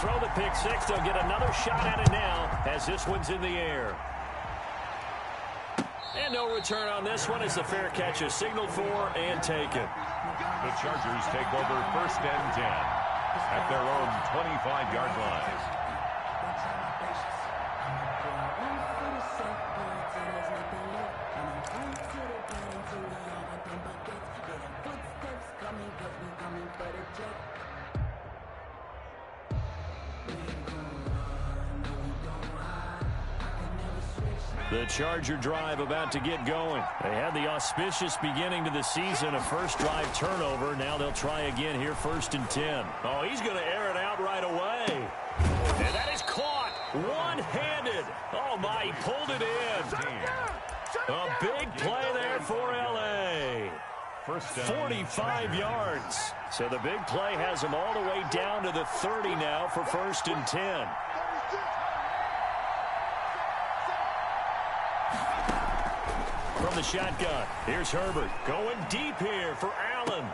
throw the pick six. They'll get another shot at it now as this one's in the air. And no return on this one as the fair catch is signaled for and taken. The Chargers take over 1st and 10 at their own 25-yard line. The Charger drive about to get going. They had the auspicious beginning to the season, a first drive turnover. Now they'll try again here, 1st and 10. Oh, he's going to air it out right away. And that is caught one-handed. Oh, my, he pulled it in. A big play there for L.A. 45 yards. So the big play has him all the way down to the 30 now for 1st and 10. From the shotgun, here's Herbert going deep here for Allen.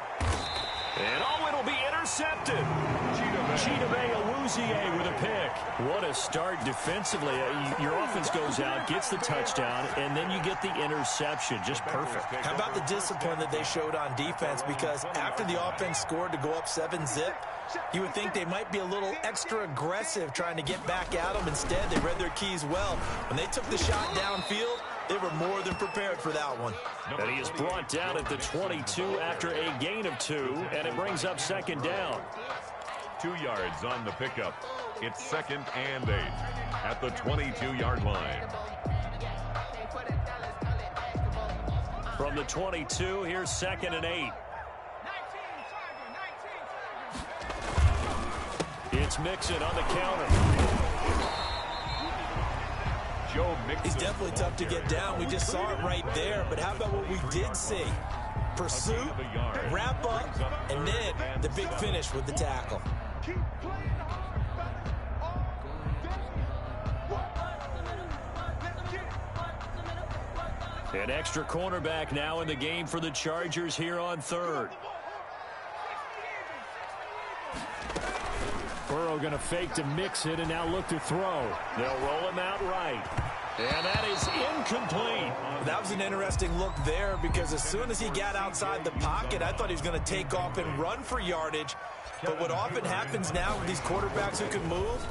And oh, it'll be intercepted. Chidobe Awuzie with a pick. What a start defensively. Your offense goes out, gets the touchdown, and then you get the interception. Just perfect. How about the discipline that they showed on defense? Because after the offense scored to go up 7-zip, you would think they might be a little extra aggressive trying to get back at them. Instead, they read their keys well. When they took the shot downfield, they were more than prepared for that one. And he is brought down at the 22 after a gain of 2, and it brings up 2nd down. 2 yards on the pickup. It's 2nd and 8 at the 22-yard line. From the 22, here's 2nd and 8. It's Mixon on the counter. Joe Mixon. He's definitely tough to get down. We just saw it right there. But how about what we did see? Pursuit, wrap up, and then the big finish with the tackle. An extra cornerback now in the game for the Chargers here on 3rd. Burrow going to fake to mix it and now look to throw. They'll roll him out right. And that is incomplete. That was an interesting look there because as soon as he got outside the pocket, I thought he was going to take off and run for yardage. But what often happens now with these quarterbacks who can move,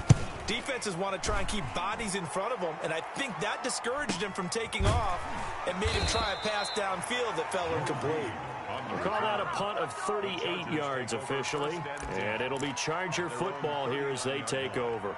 defenses want to try and keep bodies in front of them, and I think that discouraged him from taking off and made him try a pass downfield that fell incomplete. We'll call that a punt of 38 yards officially, and it'll be Charger football here as they take over.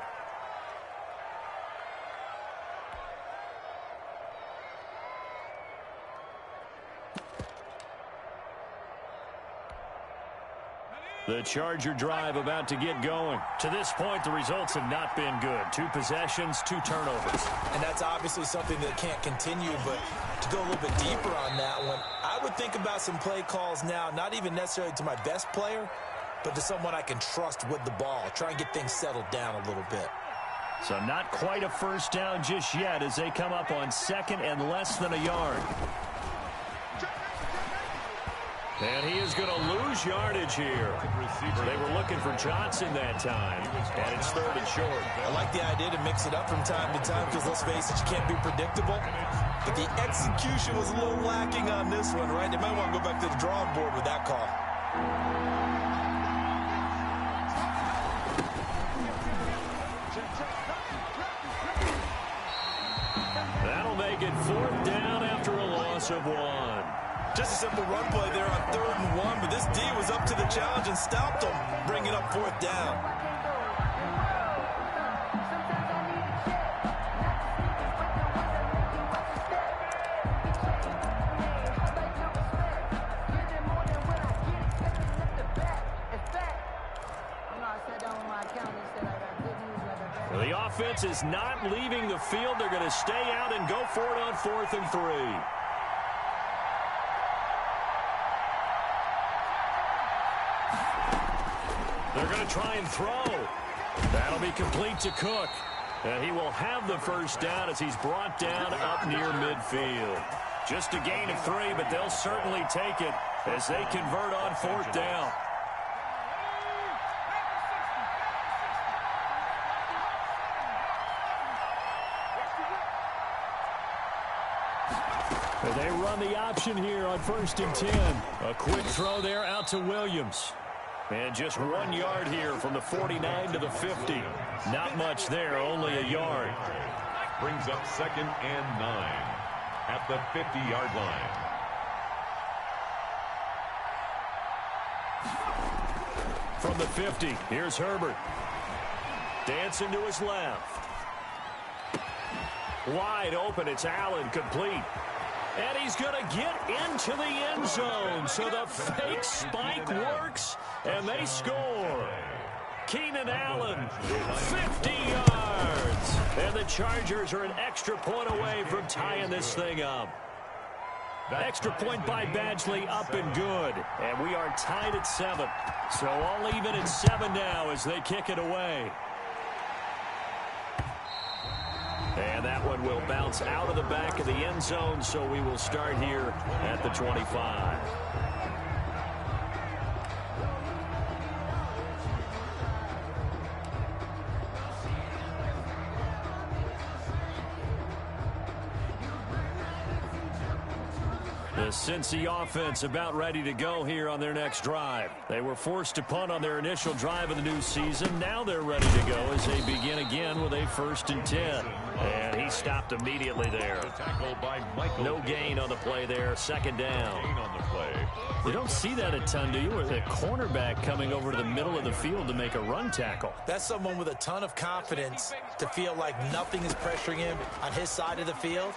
The Charger drive about to get going. To this point, the results have not been good. 2 possessions, 2 turnovers. And that's obviously something that can't continue, but to go a little bit deeper on that one, I would think about some play calls now, not even necessarily to my best player, but to someone I can trust with the ball. Try and get things settled down a little bit. So not quite a first down just yet as they come up on 2nd and less than a yard. And he is going to lose yardage here. They were looking for Johnson that time, and it's 3rd and short. I like the idea to mix it up from time to time because, let's face it, you can't be predictable. But the execution was a little lacking on this one, right? They might want to go back to the drawing board with that call. That'll make it 4th down after a loss of 1. Just a simple run play there on 3rd and 1, but this D was up to the challenge and stopped them, bringing up 4th down. The offense is not leaving the field. They're going to stay out and go for it on 4th and 3. They're going to try and throw. That'll be complete to Cook. And he will have the first down as he's brought down up near midfield. Just a gain of 3, but they'll certainly take it as they convert on 4th down. They run the option here on 1st and 10. A quick throw there out to Williams. And just 1 yard here from the 49 to the 50. Not much there, only a yard. Brings up 2nd and 9 at the 50-yard line. From the 50, here's Herbert. Dancing to his left. Wide open, it's Allen, complete. And he's going to get into the end zone. So the fake spike works, and they score. Keenan Allen, 50 yards. And the Chargers are an extra point away from tying this thing up. Extra point by Badgley, up and good. And we are tied at 7. So all even at 7 now as they kick it away. And that one will bounce out of the back of the end zone, so we will start here at the 25. The Cincy offense about ready to go here on their next drive. They were forced to punt on their initial drive of the new season. Now they're ready to go as they begin again with a 1st and 10. And he stopped immediately there. No gain on the play there. 2nd down. You don't see that a ton, do you? With a cornerback coming over to the middle of the field to make a run tackle. That's someone with a ton of confidence to feel like nothing is pressuring him on his side of the field.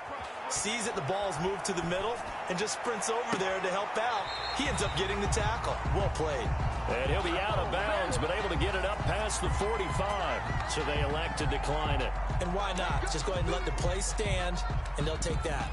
Sees that the ball's moved to the middle and just sprints over there to help out. He ends up getting the tackle. Well played. And he'll be out of bounds, but able to get it up past the 45. So they elect to decline it. And why not? Just go ahead and let the play stand, and they'll take that.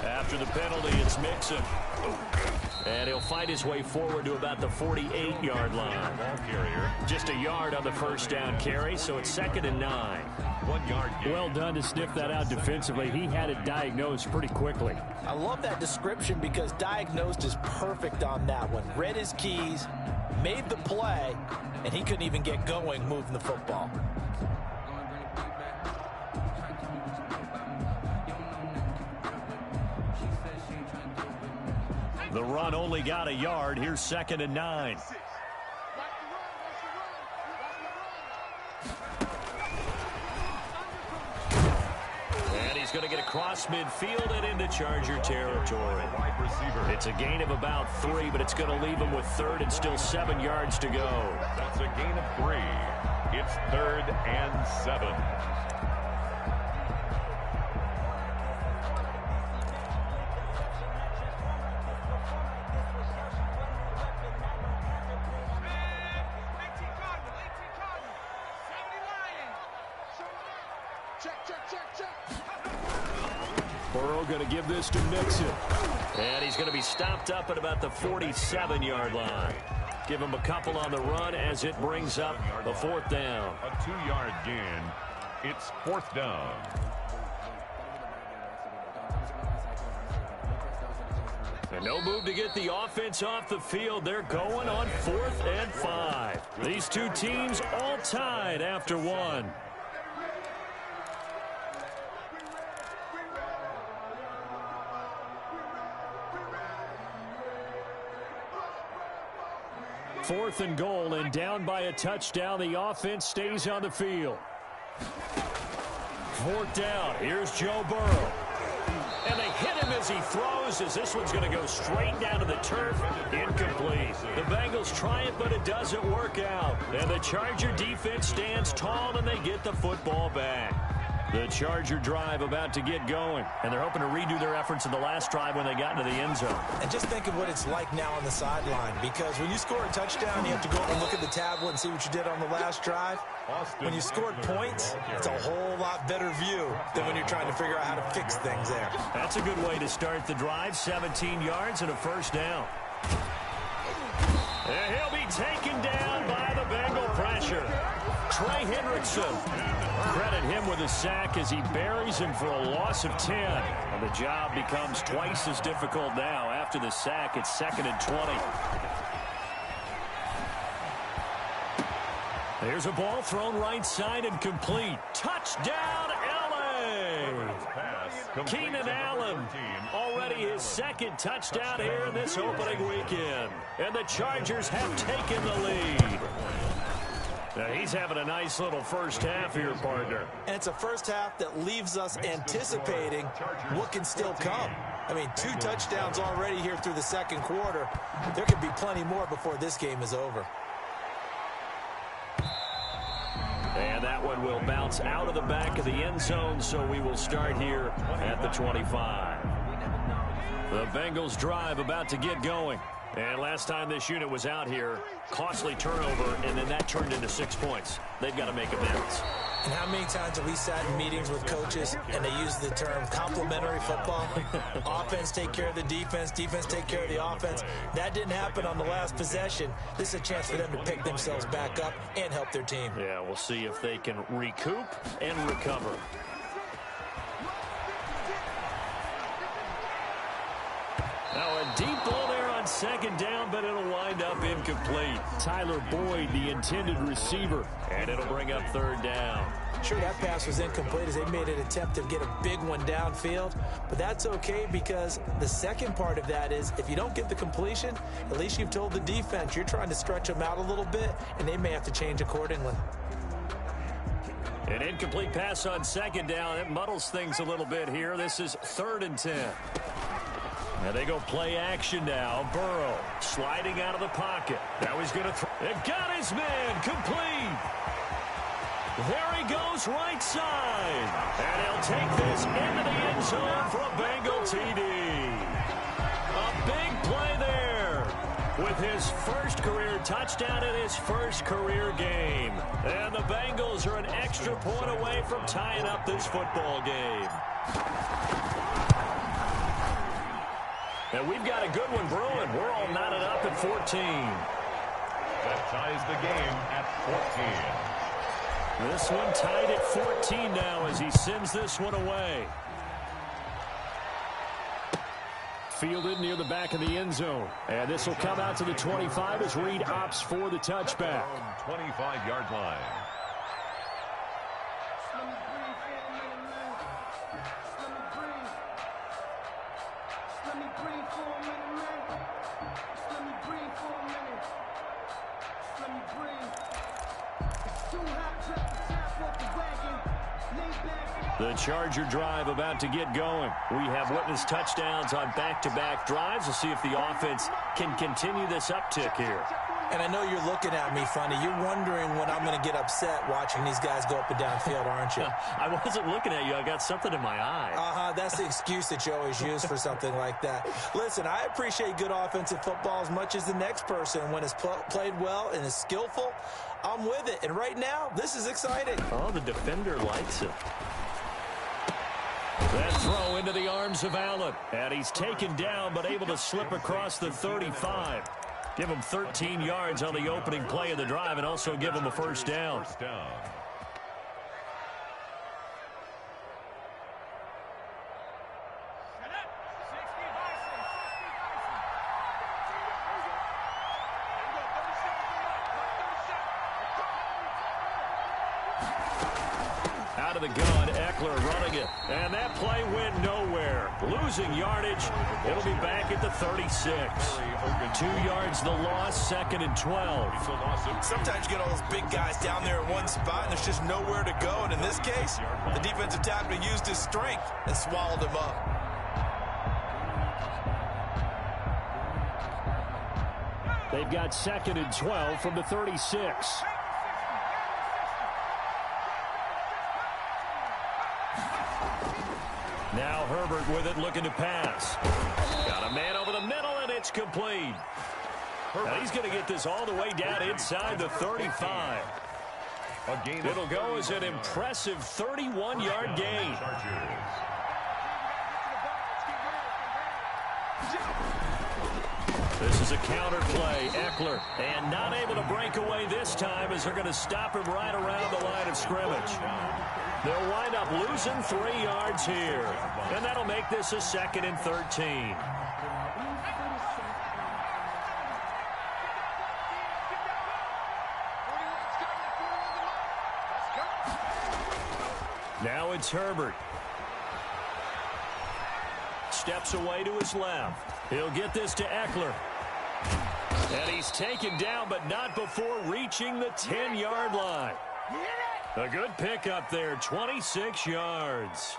After the penalty, it's Mixon. And he'll fight his way forward to about the 48-yard line. Just a yard on the 1st down carry, so it's 2nd and 9. 1 yard gain. Well done to sniff that out defensively. He had it diagnosed pretty quickly. I love that description because diagnosed is perfect on that one. Read his keys, made the play, and he couldn't even get going moving the football. The run only got a yard. Here's 2nd and 9. And he's going to get across midfield and into Charger territory. It's a gain of about 3, but it's going to leave him with 3rd and still 7 yards to go. That's a gain of 3. It's 3rd and 7. Burrow going to give this to Mixon. And he's going to be stopped up at about the 47-yard line. Give him a couple on the run as it brings up the 4th down. A 2-yard gain. It's 4th down. And no move to get the offense off the field. They're going on 4th and 5. These two teams all tied after 1. Fourth and goal, and down by a touchdown. The offense stays on the field. 4th down. Here's Joe Burrow. And they hit him as he throws, as this one's going to go straight down to the turf. Incomplete. The Bengals try it, but it doesn't work out. And the Charger defense stands tall, and they get the football back. The Charger drive about to get going, and they're hoping to redo their efforts in the last drive when they got into the end zone. And just think of what it's like now on the sideline, because when you score a touchdown, you have to go up and look at the tablet and see what you did on the last drive. When you scored points, it's a whole lot better view than when you're trying to figure out how to fix things there. That's a good way to start the drive. 17 yards and a 1st down. And he'll be taken down by the Bengal pressure. Trey Hendrickson. Credit him with a sack as he buries him for a loss of 10. And the job becomes twice as difficult now. After the sack, it's 2nd and 20. There's a ball thrown right side and complete. Touchdown, L.A. Keenan Allen, already his 2nd touchdown here in this opening weekend. And the Chargers have taken the lead. Now he's having a nice little first half here, partner. And it's a first half that leaves us anticipating what can still come. I mean, 2 touchdowns already here through the second quarter. There could be plenty more before this game is over. And that one will bounce out of the back of the end zone, so we will start here at the 25. The Bengals drive about to get going. And last time this unit was out here, costly turnover, and then that turned into 6 points. They've got to make amends. And how many times have we sat in meetings with coaches and they use the term complementary football? Offense take care of the defense, defense take care of the offense. That didn't happen on the last possession. This is a chance for them to pick themselves back up and help their team. Yeah, we'll see if they can recoup and recover. Now a deep ball there on 2nd down, but it'll wind up incomplete. Tyler Boyd, the intended receiver, and it'll bring up 3rd down. Sure, that pass was incomplete as they made an attempt to get a big one downfield, but that's okay because the second part of that is if you don't get the completion, at least you've told the defense you're trying to stretch them out a little bit, and they may have to change accordingly. An incomplete pass on 2nd down. It muddles things a little bit here. This is 3rd and 10. Now they go play action now. Burrow sliding out of the pocket. Now he's going to throw. It got his man complete. There he goes right side. And he'll take this into the end zone for a Bengal TD. A big play there with his first career touchdown in his first career game. And the Bengals are an extra point away from tying up this football game. And we've got a good one brewing. We're all knotted up at 14. That ties the game at 14. This one tied at 14 now as he sends this one away. Fielded near the back of the end zone. And this will come out to the 25 as Reed opts for the touchback. 25-yard line. The Charger drive about to get going. We have witnessed touchdowns on back-to-back drives. We'll see if the offense can continue this uptick here. And I know you're looking at me funny. You're wondering when I'm going to get upset watching these guys go up and down field, aren't you? I wasn't looking at you. I got something in my eye. That's the excuse that you always use for something like that. Listen, I appreciate good offensive football as much as the next person. When it's played well and is skillful, I'm with it. And right now, this is exciting. Oh, the defender likes it. That throw into the arms of Allen. And he's taken down but able to slip across the 35. Give him 13 yards on the opening play of the drive and also give him a first down. Out of the gun, Eckler running it. And that play went nowhere. Losing yardage. It'll be back at the 36. 2 yards the loss, 2nd and 12. Sometimes you get all those big guys down there in one spot, and there's just nowhere to go. And in this case, the defensive tackle used his strength and swallowed him up. They've got 2nd and 12 from the 36. Now Herbert with it, looking to pass. Got a man over the middle, and it's complete. Now he's going to get this all the way down inside the 35. It'll go as an impressive 31-yard gain. This is a counter play. Eckler, and not able to break away this time as they're going to stop him right around the line of scrimmage. They'll wind up losing 3 yards here, and that'll make this a 2nd and 13. Now it's Herbert. Steps away to his left. He'll get this to Eckler. And he's taken down, but not before reaching the 10-yard line. A good pickup there, 26 yards.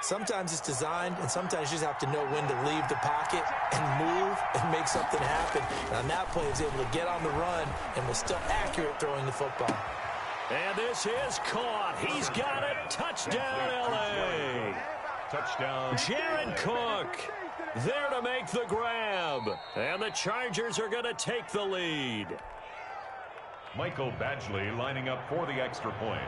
Sometimes it's designed, and sometimes you just have to know when to leave the pocket and move and make something happen. And on that play, he was able to get on the run and was still accurate throwing the football. And this is caught. He's got it. Touchdown, L.A. Touchdown. Jared Cook there to make the grab. And the Chargers are going to take the lead. Michael Badgley lining up for the extra point.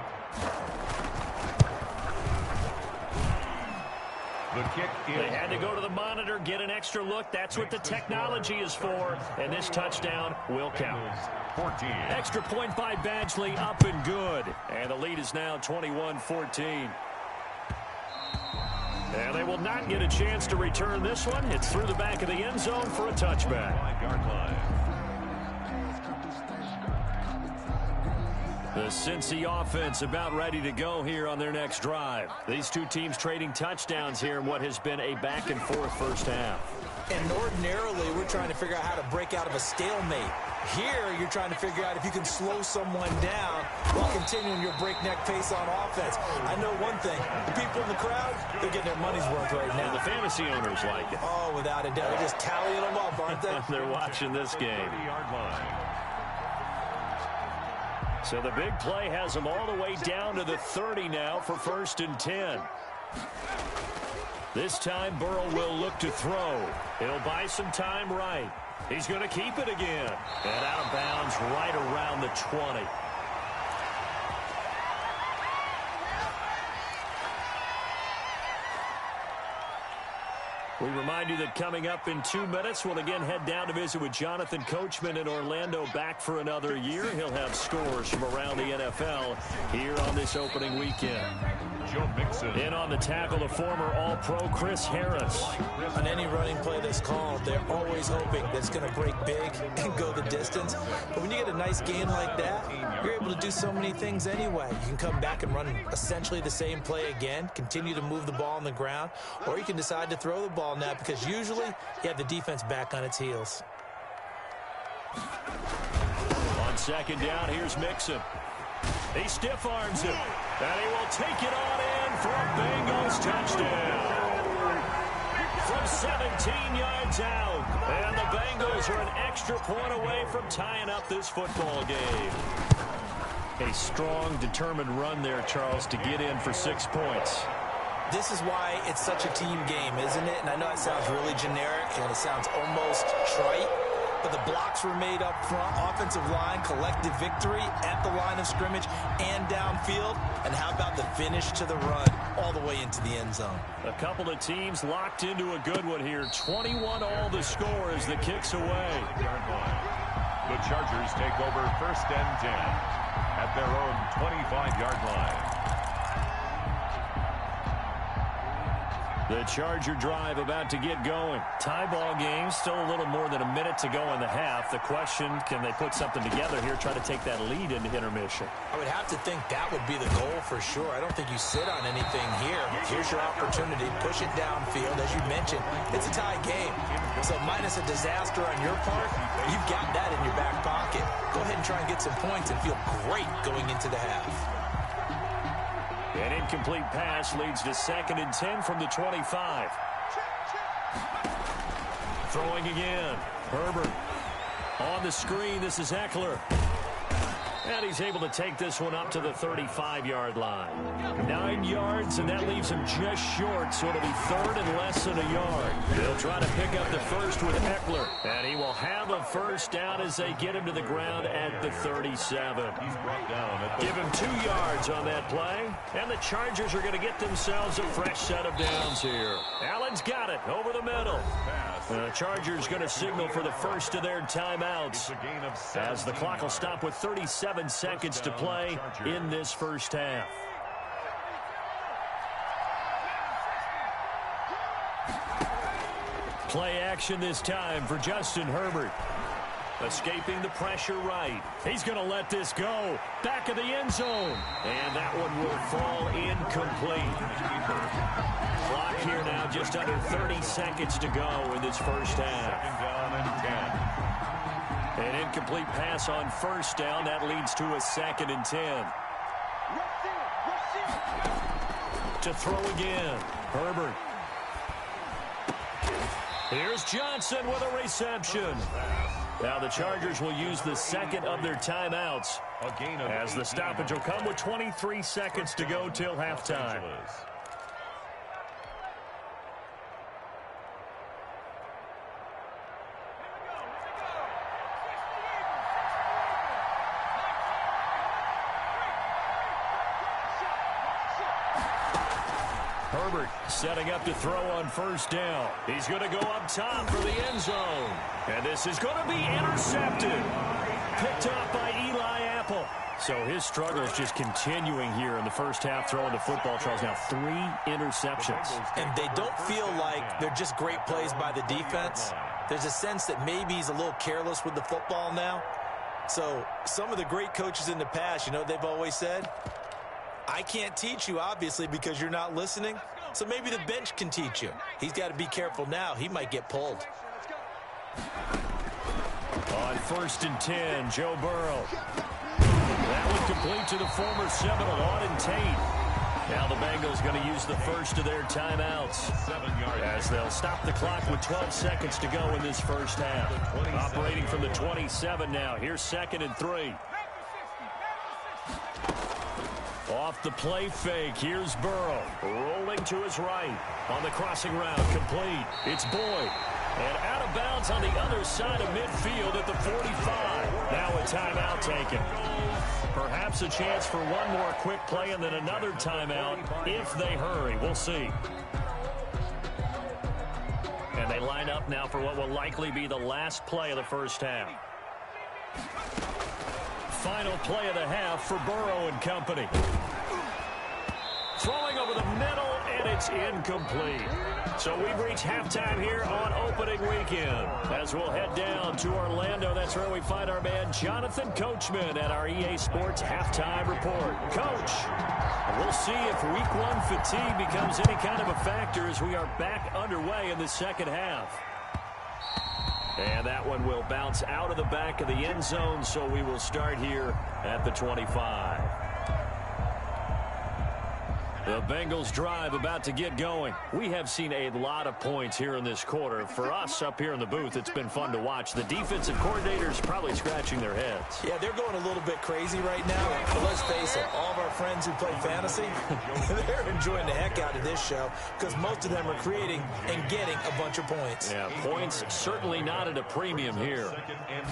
The kick is... They had to go to the monitor, get an extra look. That's what the technology is for. And this touchdown will count. 14. Extra point by Badgley, up and good. And the lead is now 21-14. And they will not get a chance to return this one. It's through the back of the end zone for a touchback. 5-yard line. The Cincy offense about ready to go here on their next drive. These two teams trading touchdowns here in what has been a back-and-forth first half. And ordinarily, we're trying to figure out how to break out of a stalemate. Here, you're trying to figure out if you can slow someone down while continuing your breakneck pace on offense. I know one thing. The people in the crowd, they're getting their money's worth right now. And the fantasy owners like it. Oh, without a doubt. They're just tallying them up, aren't they? They're watching this game. 30-yard line. So the big play has them all the way down to the 30 now for 1st and 10. This time, Burrow will look to throw. He'll buy some time right. He's going to keep it again. And out of bounds right around the 20. We remind you that coming up in 2 minutes, we'll again head down to visit with Jonathan Coachman in Orlando, back for another year. He'll have scores from around the NFL here on this opening weekend. Joe Mixon. In on the tackle, the former All-Pro Chris Harris. On any running play that's called, they're always hoping that it's going to break big and go the distance. But when you get a nice gain like that, you're able to do so many things anyway. You can come back and run essentially the same play again, continue to move the ball on the ground, or you can decide to throw the ball now because usually you have the defense back on its heels. On 2nd down, here's Mixon. He stiff arms him, and he will take it on in for a Bengals touchdown. From 17 yards out, and the Bengals are an extra point away from tying up this football game. A strong, determined run there, Charles, to get in for 6 points. This is why it's such a team game, isn't it? And I know it sounds really generic and it sounds almost trite, but the blocks were made up front, offensive line, collective victory at the line of scrimmage and downfield. And how about the finish to the run all the way into the end zone? A couple of teams locked into a good one here. 21 all the score as the kick's away. The Chargers take over 1st and 10 at their own 25-yard line. The Charger drive about to get going. Tie ball game, still a little more than a minute to go in the half. The question, can they put something together here, try to take that lead into intermission? I would have to think that would be the goal for sure. I don't think you sit on anything here. Here's your opportunity. Push it downfield. As you mentioned, it's a tie game. So minus a disaster on your part, you've got that in your back pocket. Go ahead and try and get some points and feel great going into the half. An incomplete pass leads to 2nd and 10 from the 25. Throwing again. Herbert on the screen. This is Eckler. And he's able to take this one up to the 35-yard line. 9 yards, and that leaves him just short, so it'll be third and less than a yard. They'll try to pick up the first with Eckler, and he will have a first down as they get him to the ground at the 37. He's brought down at the Give him 2 yards on that play, and the Chargers are going to get themselves a fresh set of downs here. Allen's got it over the middle. The Chargers going to signal for the first of their timeouts as the clock will stop with 37 seconds to play in this first half. Play action this time for Justin Herbert. Escaping the pressure right. He's going to let this go. Back of the end zone. And that one will fall incomplete. Clock here now just under 30 seconds to go in this first half. An incomplete pass on first down. That leads to a 2nd and 10. To throw again. Herbert. Here's Johnson with a reception. Now the Chargers will use the second of their timeouts as the stoppage will come with 23 seconds to go till halftime. Herbert setting up to throw on first down. He's going to go up top for the end zone. And this is going to be intercepted. Picked up by Eli Apple. So his struggle is just continuing here in the first half throwing the football. Charles, now 3 interceptions. And they don't feel like they're just great plays by the defense. There's a sense that maybe he's a little careless with the football now. So some of the great coaches in the past, you know, they've always said, I can't teach you, obviously, because you're not listening. So maybe the bench can teach you. He's got to be careful now. He might get pulled. On 1st and 10, Joe Burrow. That one complete to the former Seminole, Auden Tate. Now the Bengals going to use the first of their timeouts as they'll stop the clock with 12 seconds to go in this first half. Operating from the 27 now. Here's 2nd and 3. Off the play fake, here's Burrow. Rolling to his right. On the crossing route, complete. It's Boyd. And out of bounds on the other side of midfield at the 45. Now a timeout taken. Perhaps a chance for one more quick play and then another timeout if they hurry. We'll see. And they line up now for what will likely be the last play of the first half. Final play of the half for Burrow and company. Throwing over the middle, and it's incomplete. So we've reached halftime here on opening weekend. As we'll head down to Orlando, that's where we find our man Jonathan Coachman at our EA Sports Halftime Report. Coach, we'll see if Week 1 fatigue becomes any kind of a factor as we are back underway in the second half. And that one will bounce out of the back of the end zone, so we will start here at the 25. The Bengals drive about to get going. We have seen a lot of points here in this quarter. For us up here in the booth, it's been fun to watch. The defensive coordinators probably scratching their heads. Yeah, they're going a little bit crazy right now. But let's face it, all of our friends who play fantasy, they're enjoying the heck out of this show because most of them are creating and getting a bunch of points. Yeah, points certainly not at a premium here. 2nd and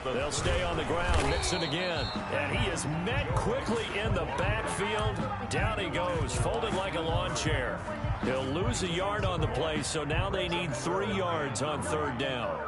2. They'll stay on the ground. Mixon again. And he is met quickly in the backfield. Down he goes, folded like a lawn chair. He'll lose a yard on the play, so now they need 3 yards on 3rd down.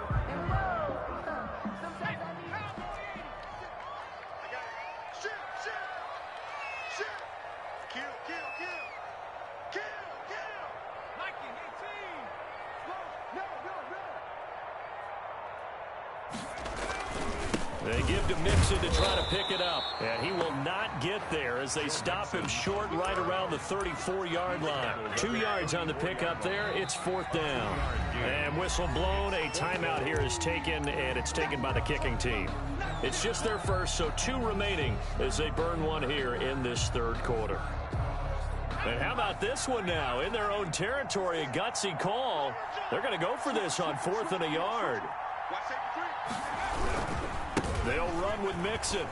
They give to Mixon to try to pick it up. And he will not get there as they stop him short right around the 34-yard line. 2 yards on the pickup there. It's 4th down. And whistle blown. A timeout here is taken, and it's taken by the kicking team. It's just their first, so 2 remaining as they burn one here in this 3rd quarter. And how about this one now? In their own territory, a gutsy call. They're going to go for this on 4th and a yard. They'll run with Mixon.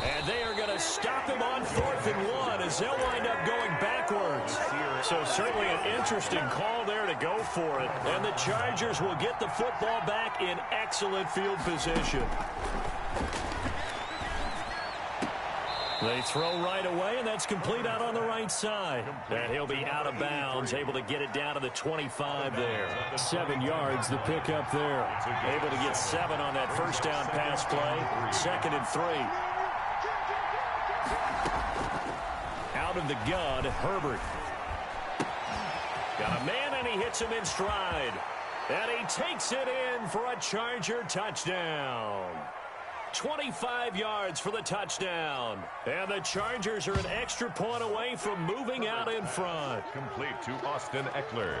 And they are going to stop him on 4th and 1 as they'll wind up going backwards. So certainly an interesting call there to go for it. And the Chargers will get the football back in excellent field position. They throw right away, and that's complete out on the right side. And he'll be out of bounds, able to get it down to the 25 there. 7 yards, the pickup there. Able to get 7 on that first down pass play. 2nd and 3. Out of the gun, Herbert. Got a man, and he hits him in stride. And he takes it in for a Charger touchdown. 25 yards for the touchdown. And the Chargers are an extra point away from moving out in front. Complete to Austin Eckler.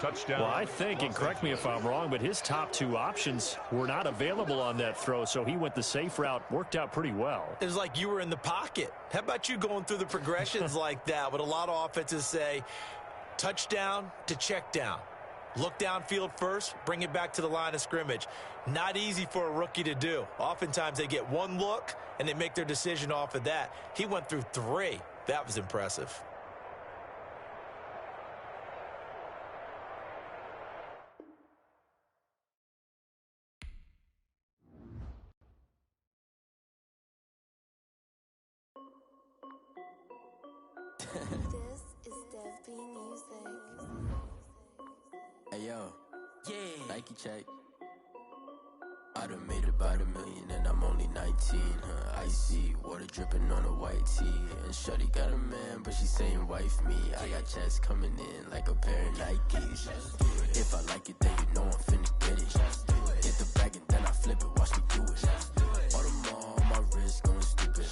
Touchdown. Well, I think, and correct me if I'm wrong, but his top 2 options were not available on that throw, so he went the safe route. Worked out pretty well. It was like you were in the pocket. How about you going through the progressions like that? What a lot of offenses say, touchdown to check down. Look downfield first, bring it back to the line of scrimmage. Not easy for a rookie to do. Oftentimes they get 1 look, and they make their decision off of that. He went through 3. That was impressive. This is Dev B Music. Hey yo, yeah, Nike check. I done made about $1 million and I'm only 19, huh? Icy, water dripping on a white tee. And shorty got a man, but she saying wife me. I got checks coming in like a pair of Nikes. If I like it, then you know I'm finna get it. Hit the bag and then I flip it, watch me do it. All them on my wrist going stupid.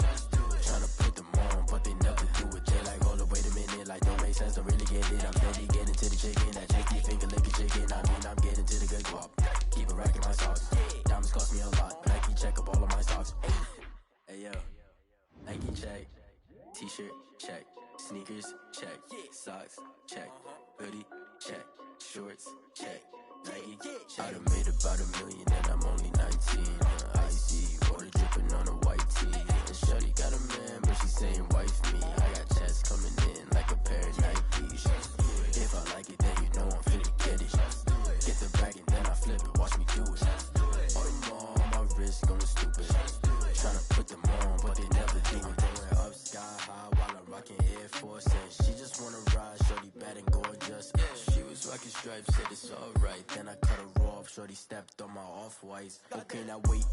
Tryna put them on, but they never do it. They like, hold up, wait a minute, like don't make sense, don't really get it. I'm steady getting to the chicken, that chicky finger licking chicken. I mean, I'm getting to the good guap. Keep it racking my socks. Diamonds cost me a lot. Nike check up all of my stocks. Hey yo, Nike check. T-shirt check. Sneakers check. Socks check. Hoodie check. Shorts check. Nike I done made about $1 million and I'm only 19. Icy, water dripping on a white tee. And shorty got a man, but she saying wife me. I got checks coming in like a pair of Nikes. If I like it, then you know I'm finna get it. Get the bag and then I flip it, watch me do it. All them on my wrist going stupid. Tryna put them on, but they never do it. Going up sky high while I'm rocking Air Force. And she just wanna ride, shorty bad and gorgeous. She was rocking stripes, said it's alright. Then I cut her off, shorty stepped on my off-whites. Okay, now wait.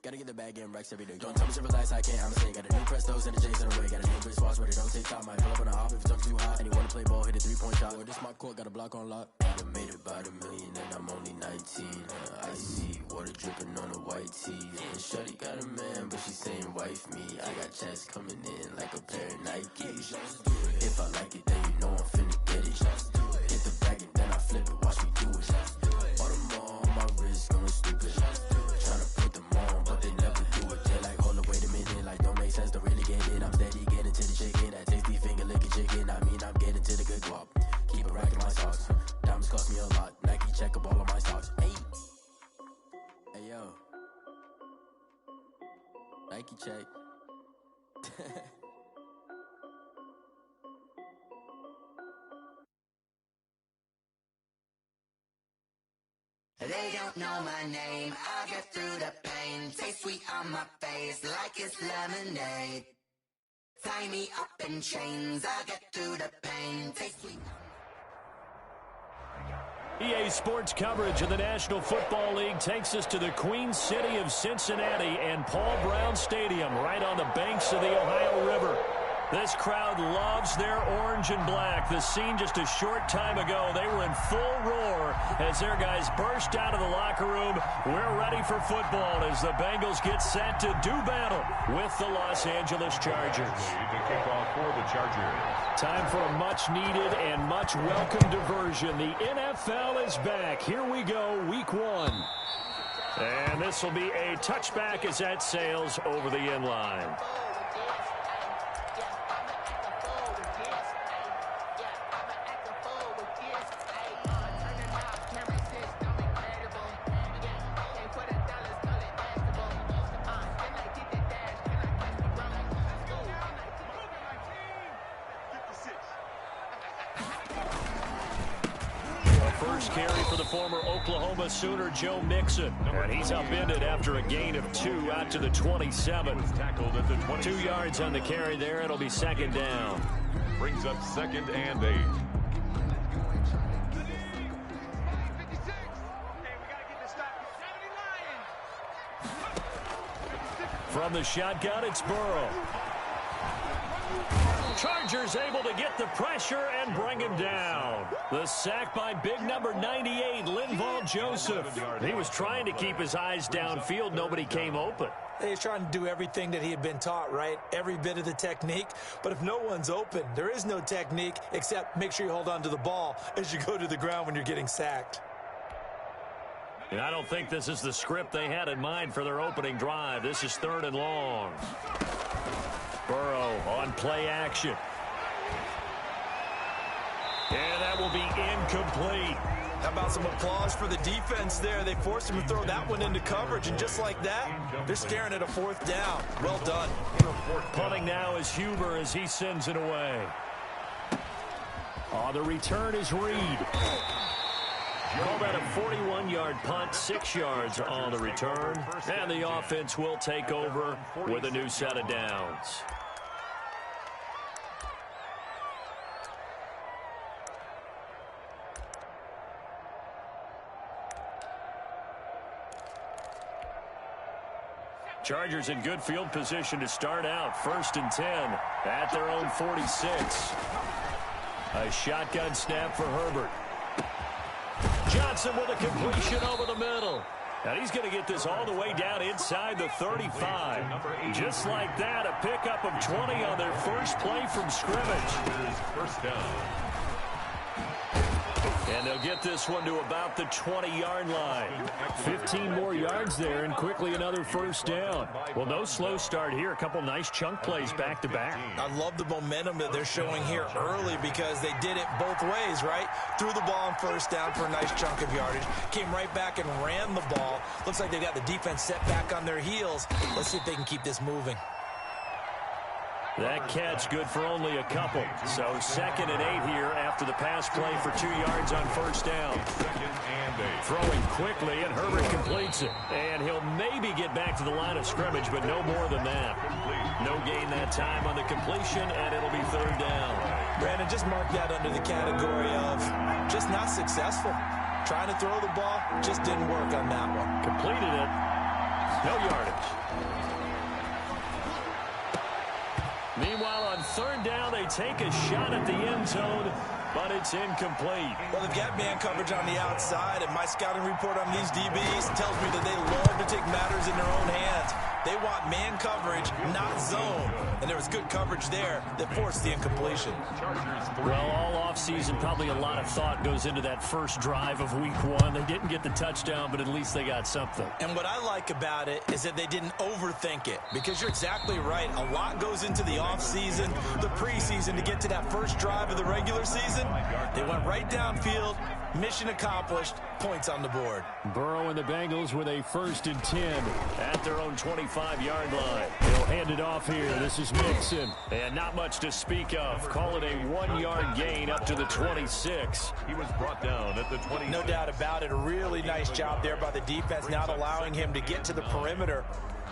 Gotta get the bag and racks every day. Don't tell me to relax, I can't, I'ma say. Got a new Prestos and the J's in the way. Got a new wrist watch, but it don't take time. I pull up on the hop if it's talking too hot. And you wanna play ball, hit a 3-point shot. Or this my court, got a block on lock. I done made about $1 million and I'm only 19. Icy, water dripping on a white tee. And shorty got a man, but she saying wife me. I got checks coming in like a pair of Nikes. If I like it, then you know I'm finna get it. Hit the bag and then I flip it, watch me do it. All them on my wrist going stupid. Tryna put them on, but they never do it. They like, hold up, wait a minute, like don't make sense, don't really get it. I'm steady getting to the chicken, that tasty finger licking chicken. I mean, I'm getting to the good guap. Keep it racking my socks. Diamonds cost me a lot. Nike check up all of my stocks. Hey yo, Nike check. They don't know my name, I get through the pain. Taste sweet on my face like it's lemonade. Tie me up in chains, I get through the pain. Taste sweet. EA Sports coverage of the National Football League takes us to the Queen City of Cincinnati and Paul Brown Stadium right on the banks of the Ohio River. This crowd loves their orange and black. The scene just a short time ago, they were in full roar as their guys burst out of the locker room. We're ready for football as the Bengals get set to do battle with the Los Angeles Chargers. Ready to kick off for the Chargers. Time for a much-needed and much-welcome diversion. The NFL is back. Here we go, Week 1. And this will be a touchback as that sails over the end line. first carry for the former Oklahoma Sooner Joe Mixon. And he's upended after a gain of 2 out to the 27. Tackled at the 27. 2 yards on the carry there. It'll be second down. Brings up 2nd and 8. From the shotgun, it's Burrow. Chargers able to get the pressure and bring him down. The sack by big number 98, Linval Joseph. He was trying to keep his eyes downfield. Nobody came open. He's trying to do everything that he had been taught, right? Every bit of the technique. But if no one's open, there is no technique except make sure you hold on to the ball as you go to the ground when you're getting sacked. And I don't think this is the script they had in mind for their opening drive. This is 3rd and long. Burrow on play action. And that will be incomplete. How about some applause for the defense there? They forced him to throw that one into coverage, and just like that, they're staring at a 4th down. Well done. Punting now is Huber as he sends it away. The return is Reed. Call that a 41-yard punt, 6 yards on the return. And the offense will take over with a new set of downs. Chargers in good field position to start out. 1st and 10 at their own 46. A shotgun snap for Herbert. Johnson with a completion over the middle. And he's going to get this all the way down inside the 35. Just like that, a pickup of 20 on their first play from scrimmage. First down. And they'll get this one to about the 20-yard line. 15 more yards there and quickly another first down. Well, no slow start here. A couple nice chunk plays back-to-back. I love the momentum that they're showing here early because they did it both ways, right? Threw the ball on first down for a nice chunk of yardage. Came right back and ran the ball. Looks like they got the defense set back on their heels. Let's see if they can keep this moving. That catch good for only a couple. So 2nd and 8 here after the pass play for 2 yards on first down. 2nd and 8. Throwing quickly, and Herbert completes it. And he'll maybe get back to the line of scrimmage, but no more than that. No gain that time on the completion, and it'll be 3rd down. Brandon, just mark that under the category of just not successful. Trying to throw the ball, just didn't work on that one. Completed it. No yardage. Meanwhile, on 3rd down, they take a shot at the end zone, but it's incomplete. Well, they've got man coverage on the outside, and my scouting report on these DBs tells me that they love to take matters in their own hands. They want man coverage, not zone. And there was good coverage there that forced the incompletion. Well, all offseason, probably a lot of thought goes into that first drive of week 1. They didn't get the touchdown, but at least they got something. And what I like about it is that they didn't overthink it, because you're exactly right. A lot goes into the offseason, the preseason, to get to that first drive of the regular season. They went right downfield, mission accomplished, points on the board. Burrow and the Bengals with a 1st and 10 at their own 25-yard line. They'll hand it off here. This is Mixon. And not much to speak of. Call it a 1-yard gain up to the 26. He was brought down at the 20. No doubt about it. A really nice job there by the defense, not allowing him to get to the perimeter.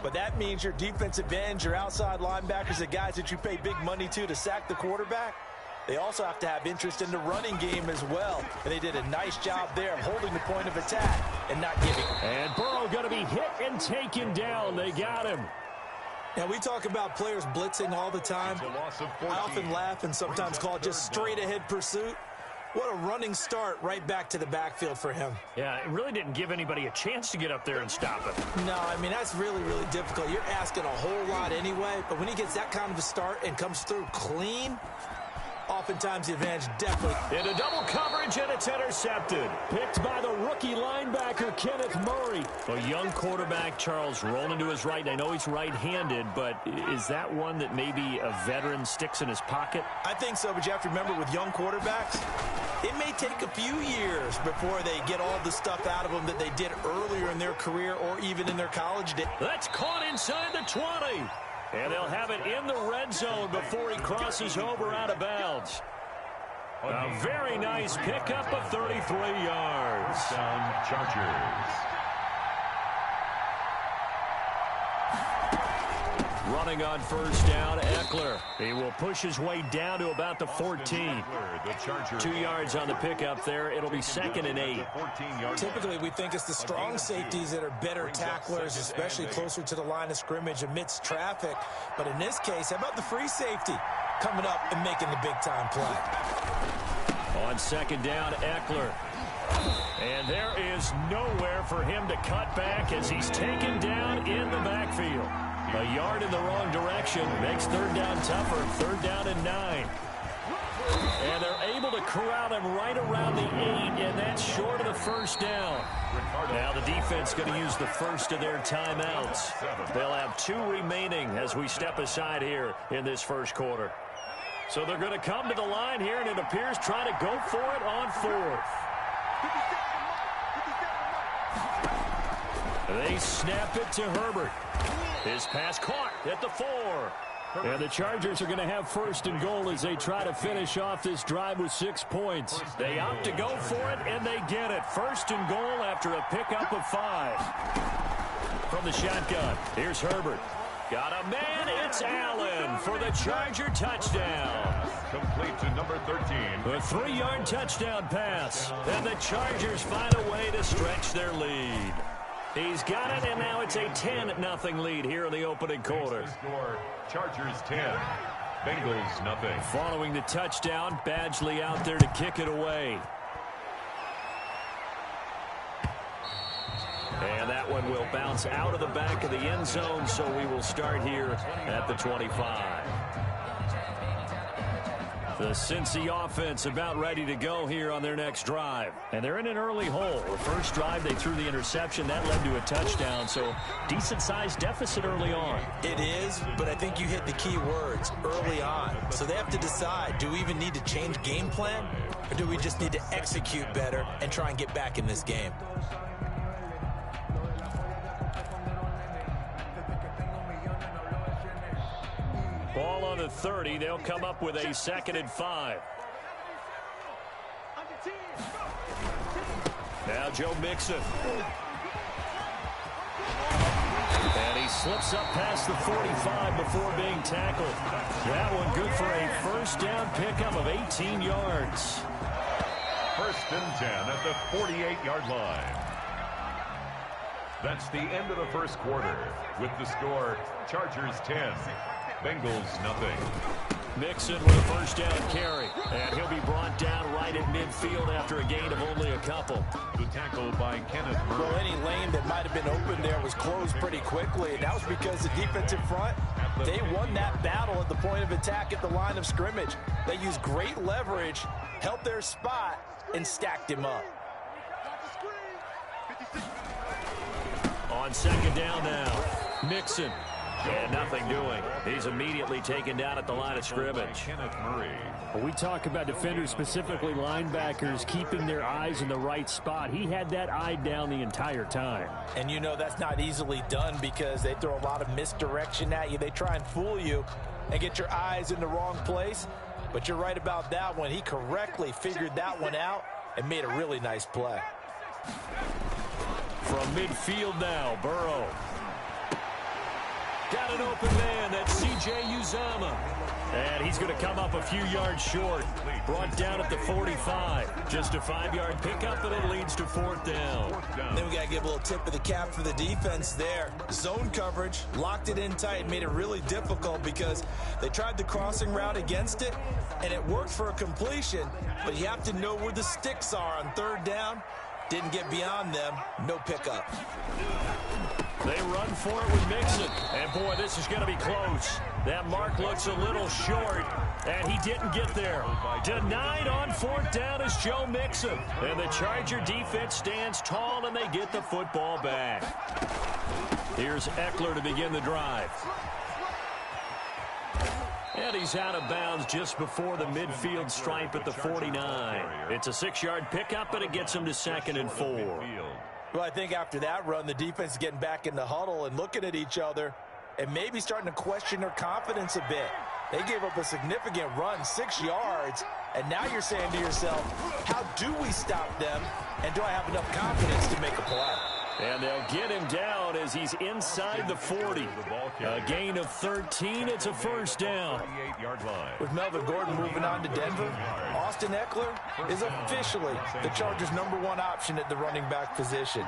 But that means your defensive ends, your outside linebackers, the guys that you pay big money to sack the quarterback, they also have to have interest in the running game as well. And they did a nice job there of holding the point of attack and not giving. And Burrow going to be hit and taken down. They got him. Now, we talk about players blitzing all the time. I often laugh and sometimes call it just straight-ahead pursuit. What a running start right back to the backfield for him. Yeah, it really didn't give anybody a chance to get up there and stop him. No, I mean, that's really, really difficult. You're asking a whole lot anyway, but when he gets that kind of a start and comes through clean, oftentimes the advantage definitely. Into double coverage, and it's intercepted. Picked by the rookie linebacker, Kenneth Murray. A young quarterback, Charles, rolling to his right. I know he's right-handed, but is that one that maybe a veteran sticks in his pocket? I think so, but you have to remember with young quarterbacks, it may take a few years before they get all the stuff out of them that they did earlier in their career or even in their college days. That's caught inside the 20. And they'll have it in the red zone before he crosses over out of bounds. A very nice pickup of 33 yards. Down Chargers. Running on first down, Eckler. He will push his way down to about the 14. 2 yards on the pickup there. It'll be 2nd and 8. Typically, we think it's the strong safeties that are better tacklers, especially closer to the line of scrimmage amidst traffic. But in this case, how about the free safety coming up and making the big-time play? On 2nd down, Eckler. And there is nowhere for him to cut back as he's taken down in the backfield. A yard in the wrong direction makes 3rd down tougher. 3rd down and 9. And they're able to corral him right around the 8, and that's short of the 1st down. Now the defense going to use the first of their timeouts. They'll have 2 remaining as we step aside here in this first quarter. So they're going to come to the line here, and it appears trying to go for it on 4th. They snap it to Herbert. His pass caught at the 4. And the Chargers are going to have 1st and goal as they try to finish off this drive with 6 points. They opt to go for it, and they get it. 1st and goal after a pickup of 5. From the shotgun, here's Herbert. Got a man, it's Allen for the Charger touchdown. Complete to number 13. A 3-yard touchdown pass. And the Chargers find a way to stretch their lead. He's got it, and now it's a 10-0 lead here in the opening quarter. Score, Chargers 10, Bengals nothing. Following the touchdown, Badgley out there to kick it away. And that one will bounce out of the back of the end zone, so we will start here at the 25. The Cincy offense about ready to go here on their next drive. And they're in an early hole. The first drive, they threw the interception. That led to a touchdown, so decent-sized deficit early on. It is, but I think you hit the key words, early on. So they have to decide, do we even need to change game plan, or do we just need to execute better and try and get back in this game? Ball on the 30. They'll come up with a 2nd and 5. Now Joe Mixon. And he slips up past the 45 before being tackled. That one good for a 1st down pickup of 18 yards. 1st and 10 at the 48-yard line. That's the end of the first quarter with the score Chargers 10. Bengals nothing. Mixon with a 1st down carry. And he'll be brought down right at midfield after a gain of only a couple. The tackle by Kenneth Murray. Well, any lane that might have been open there was closed pretty quickly, and that was because the defensive front, they won that battle at the point of attack at the line of scrimmage. They used great leverage, held their spot, and stacked him up. On 2nd down now, Mixon. And nothing doing. He's immediately taken down at the line of scrimmage. Kenneth Murray. Well, we talk about defenders, specifically linebackers, keeping their eyes in the right spot. He had that eye down the entire time. And you know that's not easily done because they throw a lot of misdirection at you. They try and fool you and get your eyes in the wrong place. But you're right about that one. He correctly figured that one out and made a really nice play. From midfield now, Burrow. Got an open man, that's C.J. Uzomah. And he's going to come up a few yards short. Brought down at the 45. Just a 5-yard pickup, and it leads to 4th down. Then we got to give a little tip of the cap for the defense there. Zone coverage, locked it in tight, made it really difficult because they tried the crossing route against it, and it worked for a completion. But you have to know where the sticks are on 3rd down. Didn't get beyond them, no pickup. They run for it with Mixon. And, boy, this is going to be close. That mark looks a little short, and he didn't get there. Denied on 4th down is Joe Mixon. And the Charger defense stands tall, and they get the football back. Here's Eckler to begin the drive. And he's out of bounds just before the midfield stripe at the 49. It's a 6-yard pickup, and it gets him to 2nd and 4. Well, I think after that run, the defense is getting back in the huddle and looking at each other and maybe starting to question their confidence a bit. They gave up a significant run, 6 yards, And now you're saying to yourself, how do we stop them? And do I have enough confidence to make a play? And they'll get him down as he's inside the 40. A gain of 13. It's a first down. With Melvin Gordon moving on to Denver, Austin Eckler is officially the Chargers' #1 option at the running back position.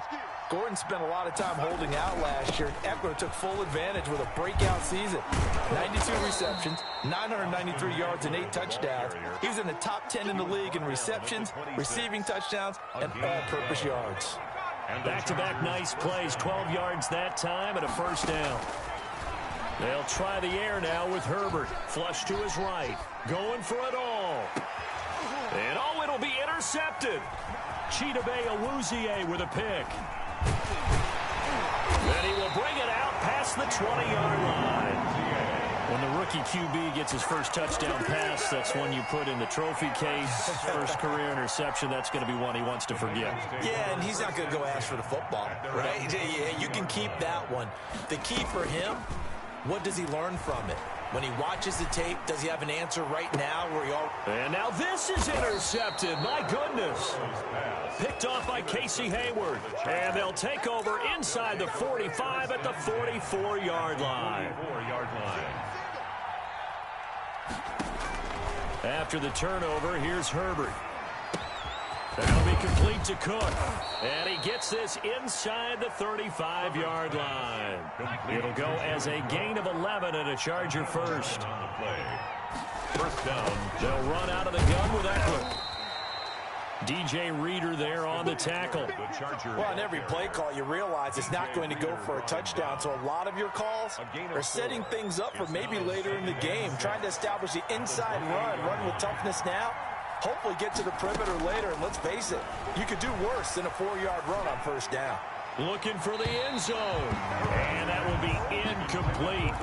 Gordon spent a lot of time holding out last year, and Eckler took full advantage with a breakout season. 92 receptions, 993 yards, and 8 touchdowns. He's in the top 10 in the league in receptions, receiving touchdowns, and all-purpose yards. Back-to-back nice plays, 12 yards that time and a first down. They'll try the air now with Herbert. Flush to his right. Going for it all. And it'll be intercepted. Chidobe Awuzie with a pick. And he will bring it out past the 20-yard line. When the rookie QB gets his first touchdown pass, that's one you put in the trophy case. First career interception, that's going to be one he wants to forget. Yeah, and he's not going to go ask for the football, right? Yeah, you can keep that one. The key for him, what does he learn from it? When he watches the tape, does he have an answer right now? And now this is intercepted. My goodness. Picked off by Casey Hayward. And they'll take over inside the 45 at the 44-yard line. After the turnover, here's Herbert. That'll be complete to Cook. And he gets this inside the 35-yard line. It'll go as a gain of 11 and a Charger first. First down. They'll run out of the gun with Eckler. DJ Reader there on the tackle. Well, on every play call, you realize it's not going to go for a touchdown. So a lot of your calls are setting things up for maybe later in the game, trying to establish the inside run with toughness now. Hopefully get to the perimeter later, and let's face it, you could do worse than a 4-yard run on first down. Looking for the end zone. And that will be incomplete.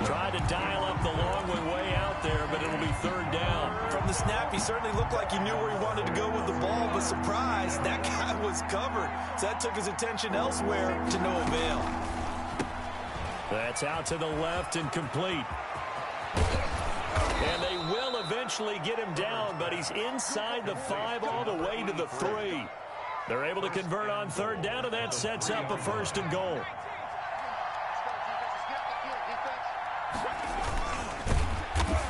Tried to dial up the long one way out there, but it'll be third down. From the snap, he certainly looked like he knew where he wanted to go with the ball, but surprise, that guy was covered. So that took his attention elsewhere to no avail. That's out to the left and complete. And they will eventually get him down, but he's inside the 5 all the way to the 3. They're able to convert on third down, and that sets up a first and goal.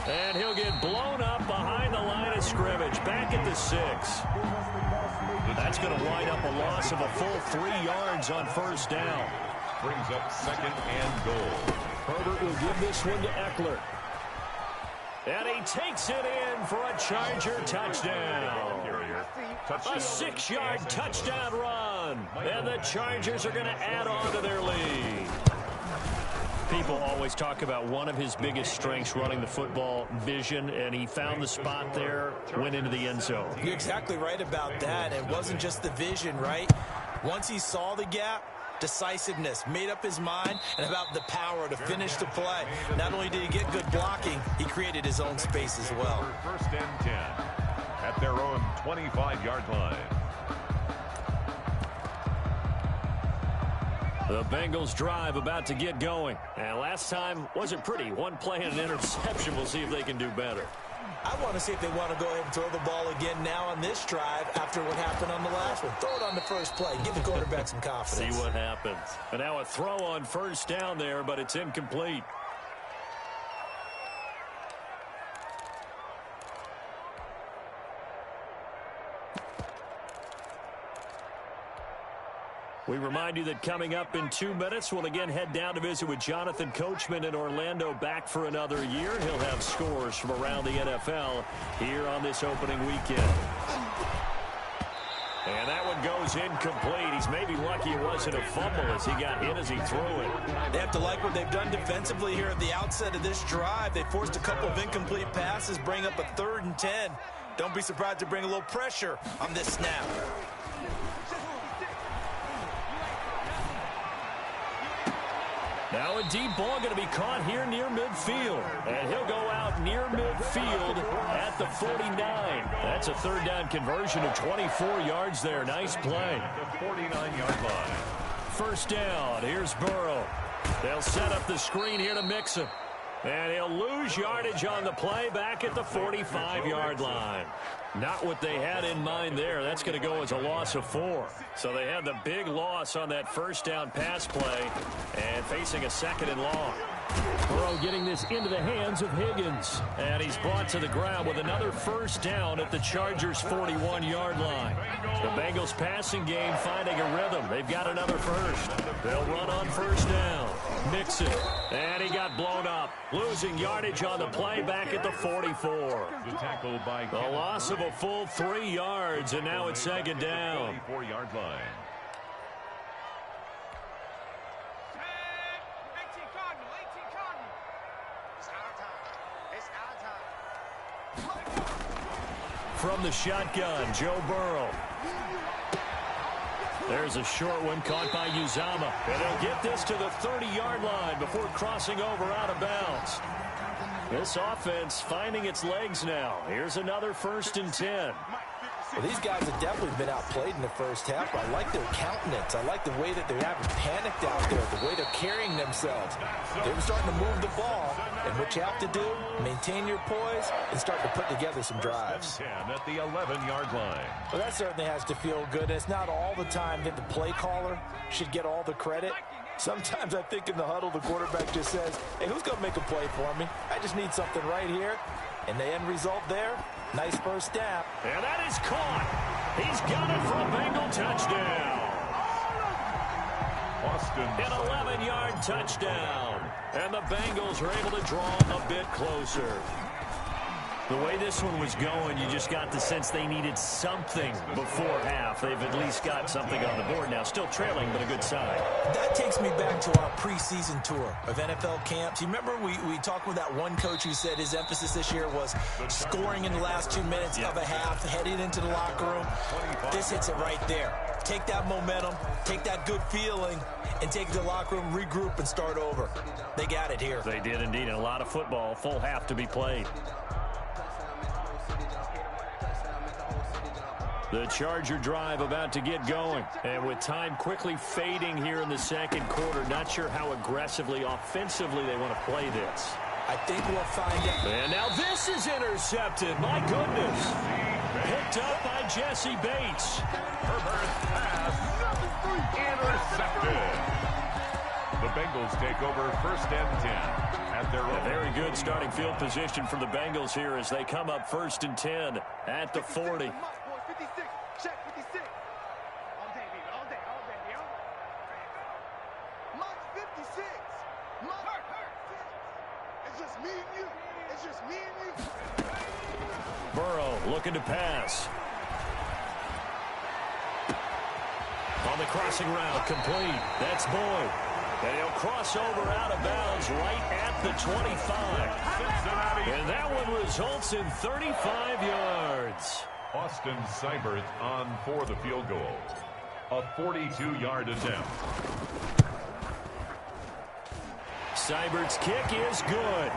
And he'll get blown up behind the line of scrimmage, back at the 6. That's going to wind up a loss of a full 3 yards on first down. Brings up second and goal. Herbert will give this one to Eckler. And he takes it in for a Charger touchdown. A 6-yard touchdown run. And the Chargers are going to add on to their lead. People always talk about one of his biggest strengths, running the football, vision, and he found the spot there, went into the end zone. You're exactly right about that. It wasn't just the vision, right? Once he saw the gap, decisiveness, made up his mind, and about the power to finish the play. Not only did he get good blocking, he created his own space as well. First and 10 at their own 25-yard line. The Bengals drive about to get going. And last time wasn't pretty. One play and an interception. We'll see if they can do better. I want to see if they want to go ahead and throw the ball again now on this drive after what happened on the last one. Throw it on the first play. Give the quarterback some confidence. See what happens. And now a throw on first down there, but it's incomplete. We remind you that coming up in 2 minutes, we'll again head down to visit with Jonathan Coachman in Orlando, back for another year. He'll have scores from around the NFL here on this opening weekend. And that one goes incomplete. He's maybe lucky it wasn't a fumble as he got hit as he threw it. They have to like what they've done defensively here at the outset of this drive. They forced a couple of incomplete passes, bring up a 3rd and 10. Don't be surprised to bring a little pressure on this snap. Now a deep ball going to be caught here near midfield. And he'll go out near midfield at the 49. That's a 3rd down conversion of 24 yards there. Nice play. The 49-yard line. First down. Here's Burrow. They'll set up the screen here to Mixon. And he'll lose yardage on the play back at the 45-yard line. Not what they had in mind there. That's going to go as a loss of 4. So they had the big loss on that first down pass play and facing a 2nd and long. Burrow getting this into the hands of Higgins. And he's brought to the ground with another first down at the Chargers' 41-yard line. The Bengals passing game finding a rhythm. They've got another first. They'll run on first down. Mixon. And he got blown up. Losing yardage on the play back at the 44. The tackle by The loss of a full 3 yards, and now it's 2nd down. 44-yard line. From the shotgun, Joe Burrow. There's a short one caught by Uzomah. And they'll get this to the 30-yard line before crossing over out of bounds. This offense finding its legs now. Here's another 1st and 10. Well, these guys have definitely been outplayed in the first half. I like their countenance. I like the way that they haven't panicked out there, the way they're carrying themselves. They're starting to move the ball, and what you have to do, maintain your poise and start to put together some drives. 10 at the 11-yard line. Well, that certainly has to feel good. It's not all the time that the play caller should get all the credit. Sometimes I think in the huddle, the quarterback just says, hey, who's going to make a play for me? I just need something right here. And the end result there, nice first down. And that is caught. He's got it for a Bengal touchdown. Austin. An 11-yard touchdown. And the Bengals are able to draw a bit closer. The way this one was going, you just got the sense they needed something before half. They've at least got something on the board now. Still trailing, but a good sign. That takes me back to our preseason tour of NFL camps. You remember we talked with that one coach who said his emphasis this year was scoring in the last 2 minutes of a half, heading into the locker room. This hits it right there. Take that momentum, take that good feeling, and take it to the locker room, regroup, and start over. They got it here. They did indeed, and a lot of football, full half to be played. The Charger drive about to get going. And with time quickly fading here in the second quarter, not sure how aggressively, offensively they want to play this. I think we'll find out. And now this is intercepted. My goodness. Picked up by Jesse Bates. Herbert's pass. Intercepted. The Bengals take over 1st and 10 at their own. A very good starting field position for the Bengals here as they come up 1st and 10 at the 40. Check 56. All day, baby. All day. Mark 56. Mark. It's just me and you. It's just me and you. Burrow looking to pass. On the crossing route, complete. That's Boyd. And he'll cross over out of bounds right at the 25. Cincinnati. And that one results in 35 yards. Austin Seibert on for the field goal. A 42-yard attempt. Seibert's kick is good.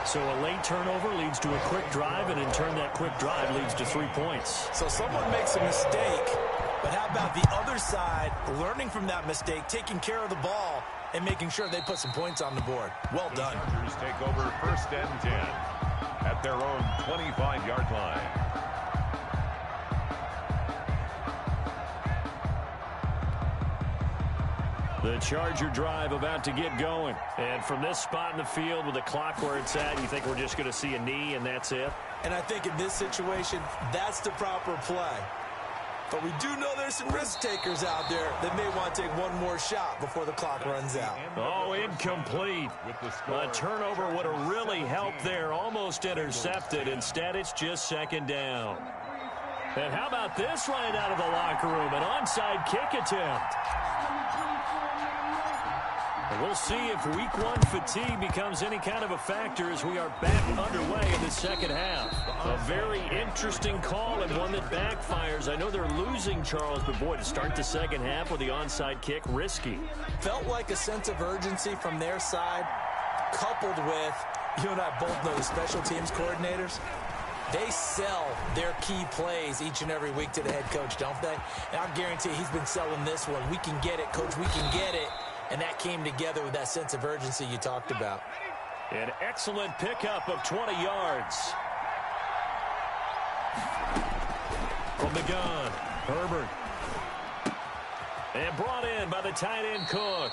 So a late turnover leads to a quick drive, and in turn that quick drive leads to 3 points. So someone makes a mistake, but how about the other side learning from that mistake, taking care of the ball, and making sure they put some points on the board? Well done. The Chargers take over 1st and 10 at their own 25-yard line. The Charger drive about to get going. And from this spot in the field with the clock where it's at, you think we're just going to see a knee and that's it? And I think in this situation, that's the proper play. But we do know there's some risk takers out there that may want to take one more shot before the clock runs out. Oh, incomplete. A turnover would have really helped there. Almost intercepted. Instead, it's just 2nd down. And how about this right out of the locker room? An onside kick attempt. We'll see if week 1 fatigue becomes any kind of a factor as we are back underway in the second half. A very interesting call and one that backfires. I know they're losing Charles, but boy, to start the second half with the onside kick, risky. Felt like a sense of urgency from their side, coupled with, you and I both know the special teams coordinators. They sell their key plays each and every week to the head coach, don't they? And I guarantee he's been selling this one. We can get it, coach, we can get it. And that came together with that sense of urgency you talked about. An excellent pickup of 20 yards. From the gun, Herbert. And brought in by the tight end Cook.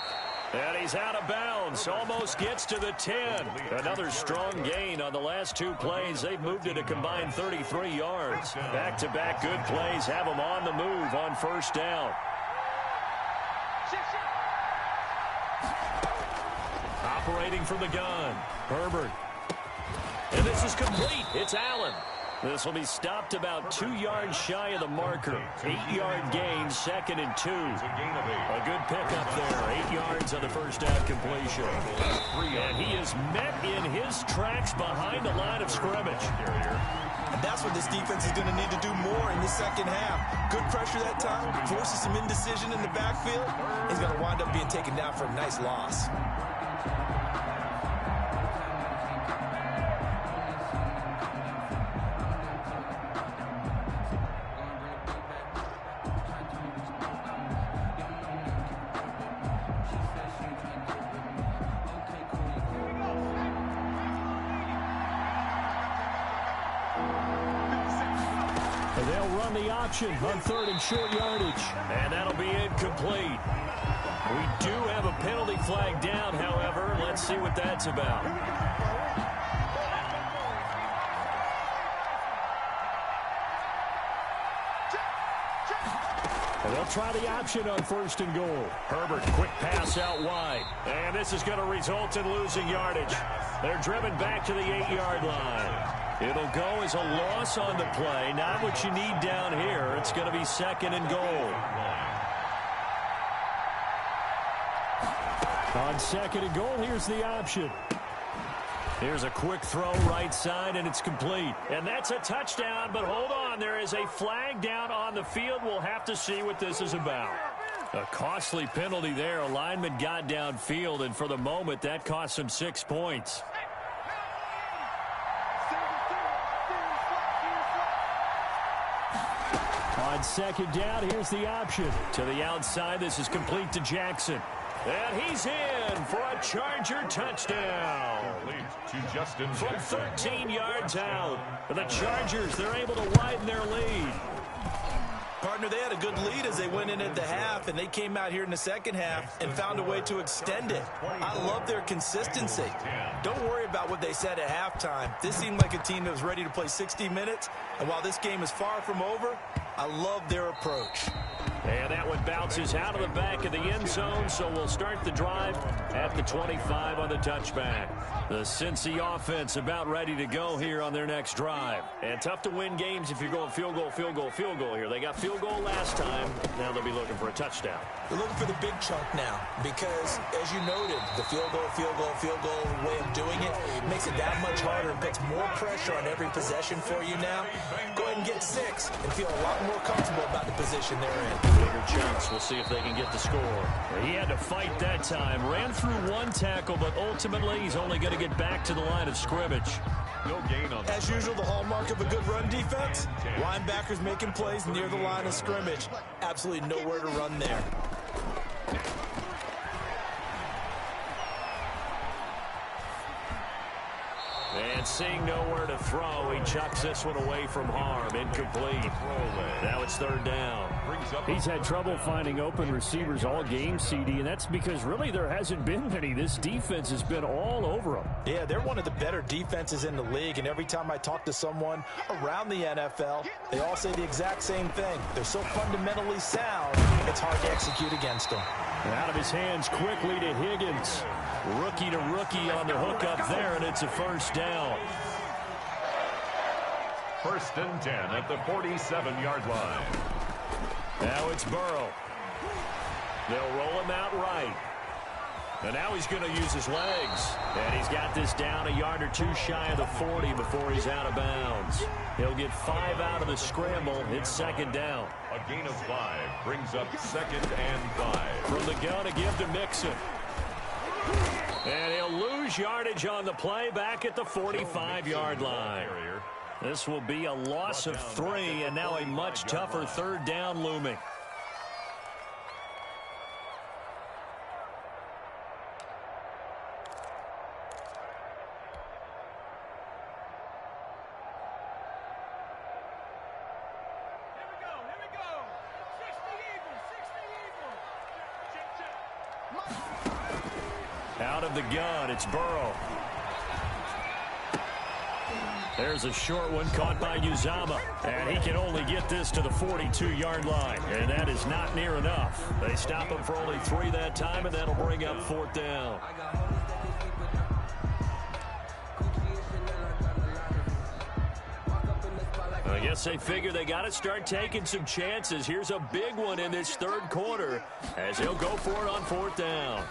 And he's out of bounds. Almost gets to the 10. Another strong gain on the last two plays. They've moved it a combined 33 yards. Back-to-back good plays have them on the move on first down. Operating from the gun, Herbert. And this is complete. It's Allen. This will be stopped about 2 yards shy of the marker. 8-yard gain, 2nd and 2. A good pickup there. 8 yards on the first down completion. And he is met in his tracks behind the line of scrimmage. And that's what this defense is going to need to do more in the second half. Good pressure that time, forces some indecision in the backfield. He's going to wind up being taken down for a nice loss. They'll run the option on 3rd and short yardage. And that'll be incomplete. We do have a penalty flag down, however. Let's see what that's about. And they'll try the option on 1st and goal. Herbert, quick pass out wide. And this is going to result in losing yardage. They're driven back to the 8-yard line. It'll go as a loss on the play. Not what you need down here. It's going to be 2nd and goal. On 2nd and goal, here's the option. Here's a quick throw right side, and it's complete. And that's a touchdown, but hold on. There is a flag down on the field. We'll have to see what this is about. A costly penalty there. A lineman got downfield, and for the moment, that cost him 6 points. On 2nd down, here's the option. To the outside, this is complete to Jackson. And he's in for a Charger touchdown. To Justin From 13 yards out. The Chargers, they're able to widen their lead. Partner, they had a good lead as they went in at the half, and they came out here in the second half and found a way to extend it. I love their consistency. Don't worry about what they said at halftime. This seemed like a team that was ready to play 60 minutes, and while this game is far from over, I love their approach. And that one bounces out of the back of the end zone, so we'll start the drive at the 25 on the touchback. The Cincy offense about ready to go here on their next drive. And tough to win games if you're going field goal, field goal, field goal here. They got field goal last time. Now they'll be looking for a touchdown. They're looking for the big chunk now because, as you noted, the field goal way of doing it makes it that much harder and puts more pressure on every possession for you now. Go ahead and get 6 and feel a lot more comfortable about the position they're in. Bigger chunks. We'll see if they can get the score. He had to fight that time. Ran through one tackle, but ultimately he's only going to get back to the line of scrimmage. No gain on As usual, the hallmark of a good run defense, linebackers making plays near the line of scrimmage. Absolutely nowhere to run there. And seeing nowhere to throw, he chucks this one away from harm. Incomplete. Now it's 3rd down. He's had trouble finding open receivers all game, CD, and that's because really there hasn't been many. This defense has been all over them. Yeah, they're one of the better defenses in the league, and every time I talk to someone around the NFL, they all say the exact same thing. They're so fundamentally sound, it's hard to execute against them. Out of his hands quickly to Higgins. Rookie to rookie on the hookup there, and it's a 1st down. 1st and 10 at the 47-yard line. Now it's Burrow. They'll roll him out right. And now he's going to use his legs. And he's got this down a yard or 2 shy of the 40 before he's out of bounds. He'll get 5 out of the scramble. It's 2nd down. A gain of 5 brings up 2nd and 5. From the gun to give to Mixon. And he'll lose yardage on the play back at the 45-yard line. This will be a loss of 3, and now a much tougher 3rd down looming. Out of the gun, it's Burrow. There's a short one caught by Uzama, and he can only get this to the 42-yard line, and that is not near enough. They stop him for only 3 that time, and that'll bring up 4th down. I guess they figure they got to start taking some chances. Here's a big one in this 3rd quarter as he'll go for it on 4th down.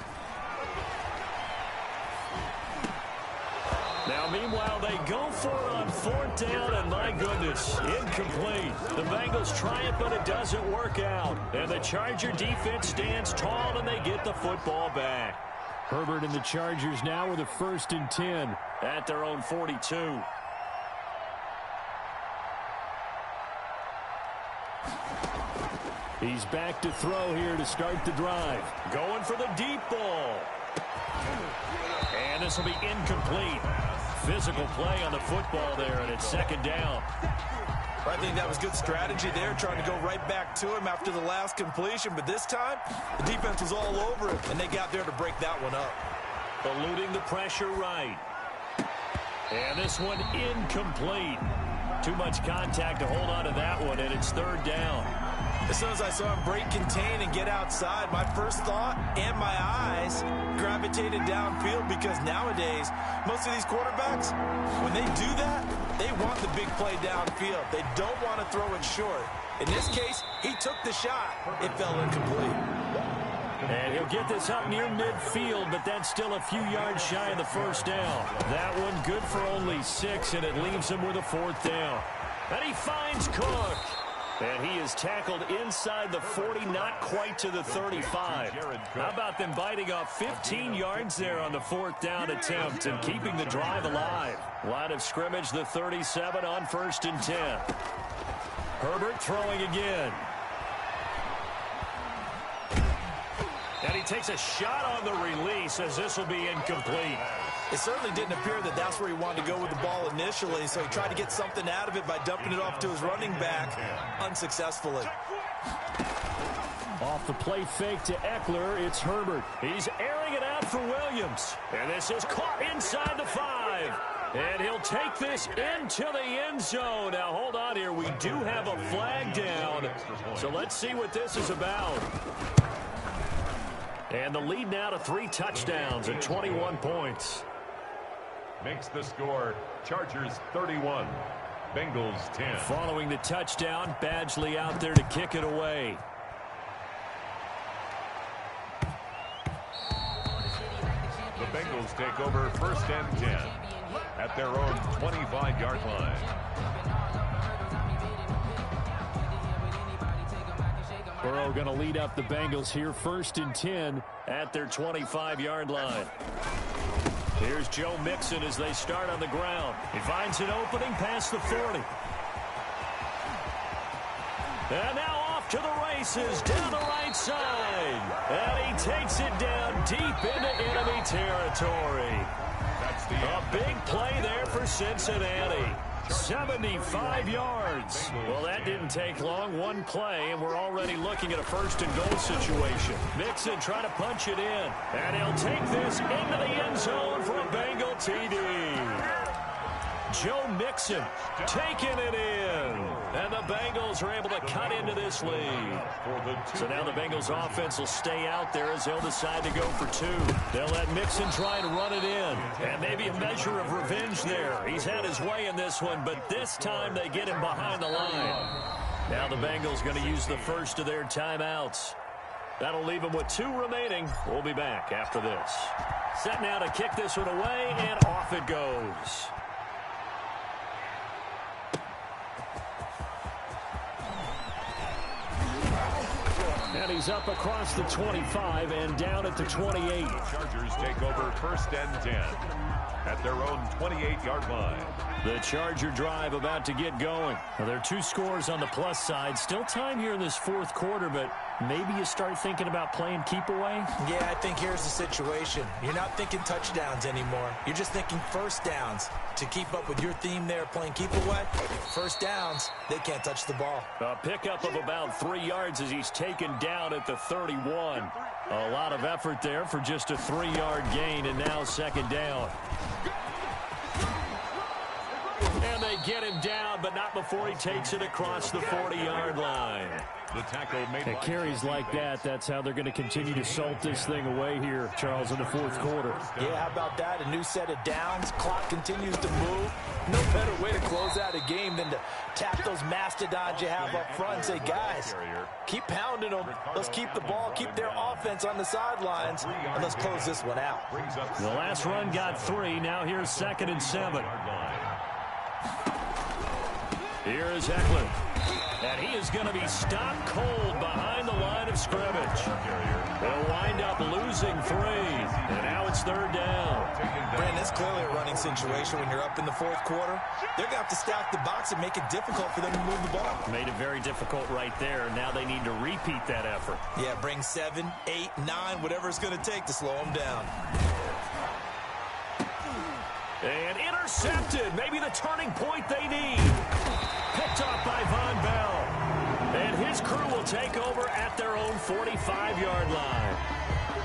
Now, meanwhile, they go for it on 4th down, and my goodness, incomplete. The Bengals try it, but it doesn't work out. And the Charger defense stands tall, and they get the football back. Herbert and the Chargers now with a 1st and 10 at their own 42. He's back to throw here to start the drive. Going for the deep ball. And this will be incomplete. Physical play on the football there, and it's 2nd down. I think that was good strategy there, trying to go right back to him after the last completion. But this time, the defense was all over him, and they got there to break that one up. Eluding the pressure right. And this one incomplete. Too much contact to hold on to that one, and it's 3rd down. As soon as I saw him break contain and get outside, my first thought and my eyes gravitated downfield, because nowadays, most of these quarterbacks, when they do that, they want the big play downfield. They don't want to throw it short. In this case, he took the shot. It fell incomplete. And he'll get this up near midfield, but that's still a few yards shy of the 1st down. That one good for only 6, and it leaves him with a 4th down. And he finds Cook. And he is tackled inside the 40, not quite to the 35. How about them biting off 15 yards there on the 4th down attempt and keeping the drive alive? Line of scrimmage, the 37 on 1st and 10. Herbert throwing again. And he takes a shot on the release, as this will be incomplete. It certainly didn't appear that that's where he wanted to go with the ball initially, so he tried to get something out of it by dumping it off to his running back unsuccessfully. Off the play fake to Eckler, it's Herbert. He's airing it out for Williams. And this is caught inside the 5. And he'll take this into the end zone. Now, hold on here. We do have a flag down. So let's see what this is about. And the lead now to 3 touchdowns at 21 points. Makes the score Chargers 31, Bengals 10. Following the touchdown, Badgley out there to kick it away. The Bengals take over 1st and 10 at their own 25-yard line. Burrow going to lead up the Bengals here, 1st and 10 at their 25-yard line. Here's Joe Mixon as they start on the ground. He finds an opening past the 40. And now off to the races down the right side. And he takes it down deep into enemy territory. A big play there for Cincinnati. 75 yards. Well, that didn't take long. One play, and we're already looking at a 1st and goal situation. Mixon trying to punch it in. And he'll take this into the end zone for a Bengal TD. Joe Mixon taking it in. And the Bengals are able to cut into this lead. So now the Bengals offense will stay out there as they'll decide to go for 2. They'll let Mixon try to run it in. And maybe a measure of revenge there. He's had his way in this one, but this time they get him behind the line. Now the Bengals going to use the first of their timeouts. That'll leave them with 2 remaining. We'll be back after this. Set now to kick this one away, and off it goes. And he's up across the 25 and down at the 28. Chargers take over 1st and 10 at their own 28-yard line. The Charger drive about to get going. Well, there are 2 scores on the plus side. Still time here in this 4th quarter, but maybe you start thinking about playing keep away? Yeah, I think here's the situation. You're not thinking touchdowns anymore. You're just thinking first downs. To keep up with your theme there, playing keep away, first downs, they can't touch the ball. A pickup of about 3 yards as he's taken down at the 31. A lot of effort there for just a 3-yard gain, and now second down. And they get him down, but not before he takes it across the 40-yard line. The tackle made At carries like that, that's how they're going to continue to salt this thing away here, Charles, in the fourth quarter. Yeah, how about that? A new set of downs. Clock continues to move. No better way to close out a game than to tap those mastodons you have up front and say, guys, keep pounding them. Let's keep the ball, keep their offense on the sidelines, and let's close this one out. The last run got 3. Now here's 2nd and 7. Here is Eckler. And he is going to be stopped cold behind the line of scrimmage. They'll wind up losing 3. And now it's 3rd down. Brandon, it's clearly a running situation when you're up in the fourth quarter. They're going to have to stack the box and make it difficult for them to move the ball. Made it very difficult right there. Now they need to repeat that effort. Yeah, bring 7, 8, 9, whatever it's going to take to slow them down. And intercepted. Maybe the turning point they need. Picked off by Von Bell. And his crew will take over at their own 45-yard line.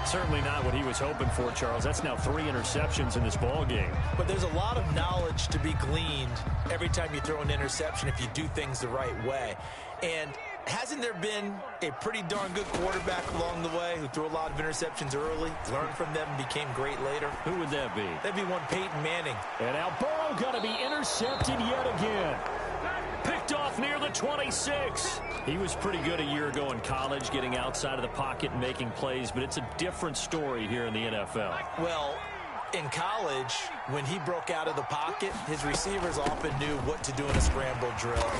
Certainly not what he was hoping for, Charles. That's now 3 interceptions in this ball game. But there's a lot of knowledge to be gleaned every time you throw an interception if you do things the right way. And hasn't there been a pretty darn good quarterback along the way who threw a lot of interceptions early, learned from them, and became great later? Who would that be? That'd be one Peyton Manning. And now Burrow going to be intercepted yet again. Picked off near the 26. He was pretty good a year ago in college, getting outside of the pocket and making plays, but it's a different story here in the NFL. Well, in college, when he broke out of the pocket, his receivers often knew what to do in a scramble drill.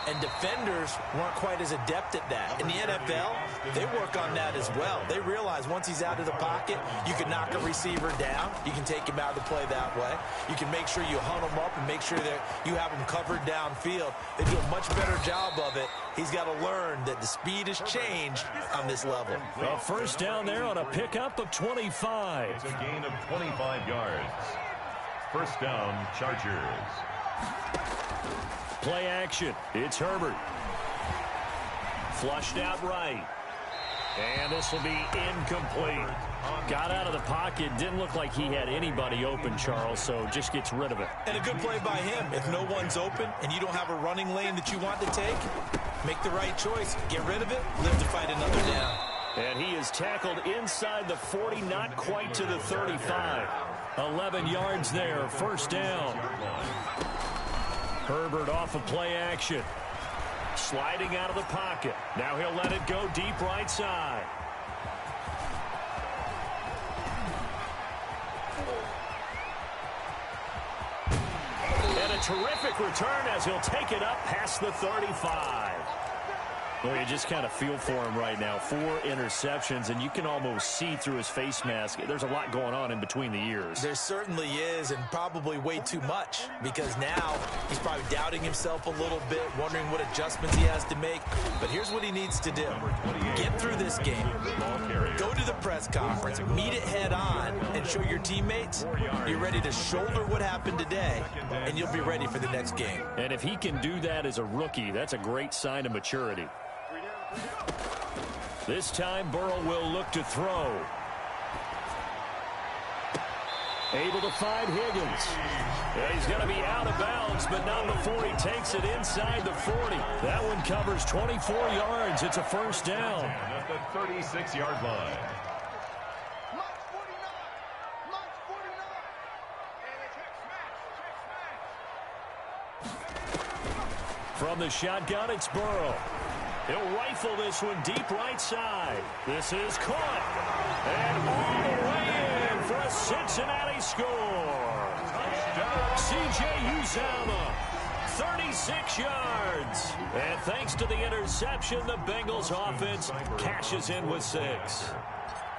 And defenders weren't quite as adept at that. In the NFL, they work on that as well. They realize once he's out of the pocket, you can knock a receiver down. You can take him out of the play that way. You can make sure you hunt him up and make sure that you have him covered downfield. They do a much better job of it. He's got to learn that the speed has changed on this level. A first down there on a pickup of 25. It's a gain of 25 yards. First down, Chargers. Play action. It's Herbert. Flushed out right. And this will be incomplete. Got out of the pocket. Didn't look like he had anybody open, Charles, so just gets rid of it. And a good play by him. If no one's open and you don't have a running lane that you want to take, make the right choice. Get rid of it. Live to fight another down. And he is tackled inside the 40, not quite to the 35. 11 yards there. First down. Herbert off of play action. Sliding out of the pocket. Now he'll let it go deep right side. And a terrific return as he'll take it up past the 35. Well, you just kind of feel for him right now. 4 interceptions, and you can almost see through his face mask. There's a lot going on in between the ears. There certainly is, and probably way too much, because now he's probably doubting himself a little bit, wondering what adjustments he has to make. But here's what he needs to do. Get through this game. Go to the press conference. Meet it head on and show your teammates you're ready to shoulder what happened today, and you'll be ready for the next game. And if he can do that as a rookie, that's a great sign of maturity. This time, Burrow will look to throw. Able to find Higgins. Yeah, he's going to be out of bounds, but not before he takes it inside the 40. That one covers 24 yards. It's a first down. At the 36-yard line. From the shotgun, it's Burrow. He'll rifle this one deep right side. This is caught. And all the way in for a Cincinnati score. C.J. Uzomah, 36 yards. And thanks to the interception, the Bengals offense cashes in with 6.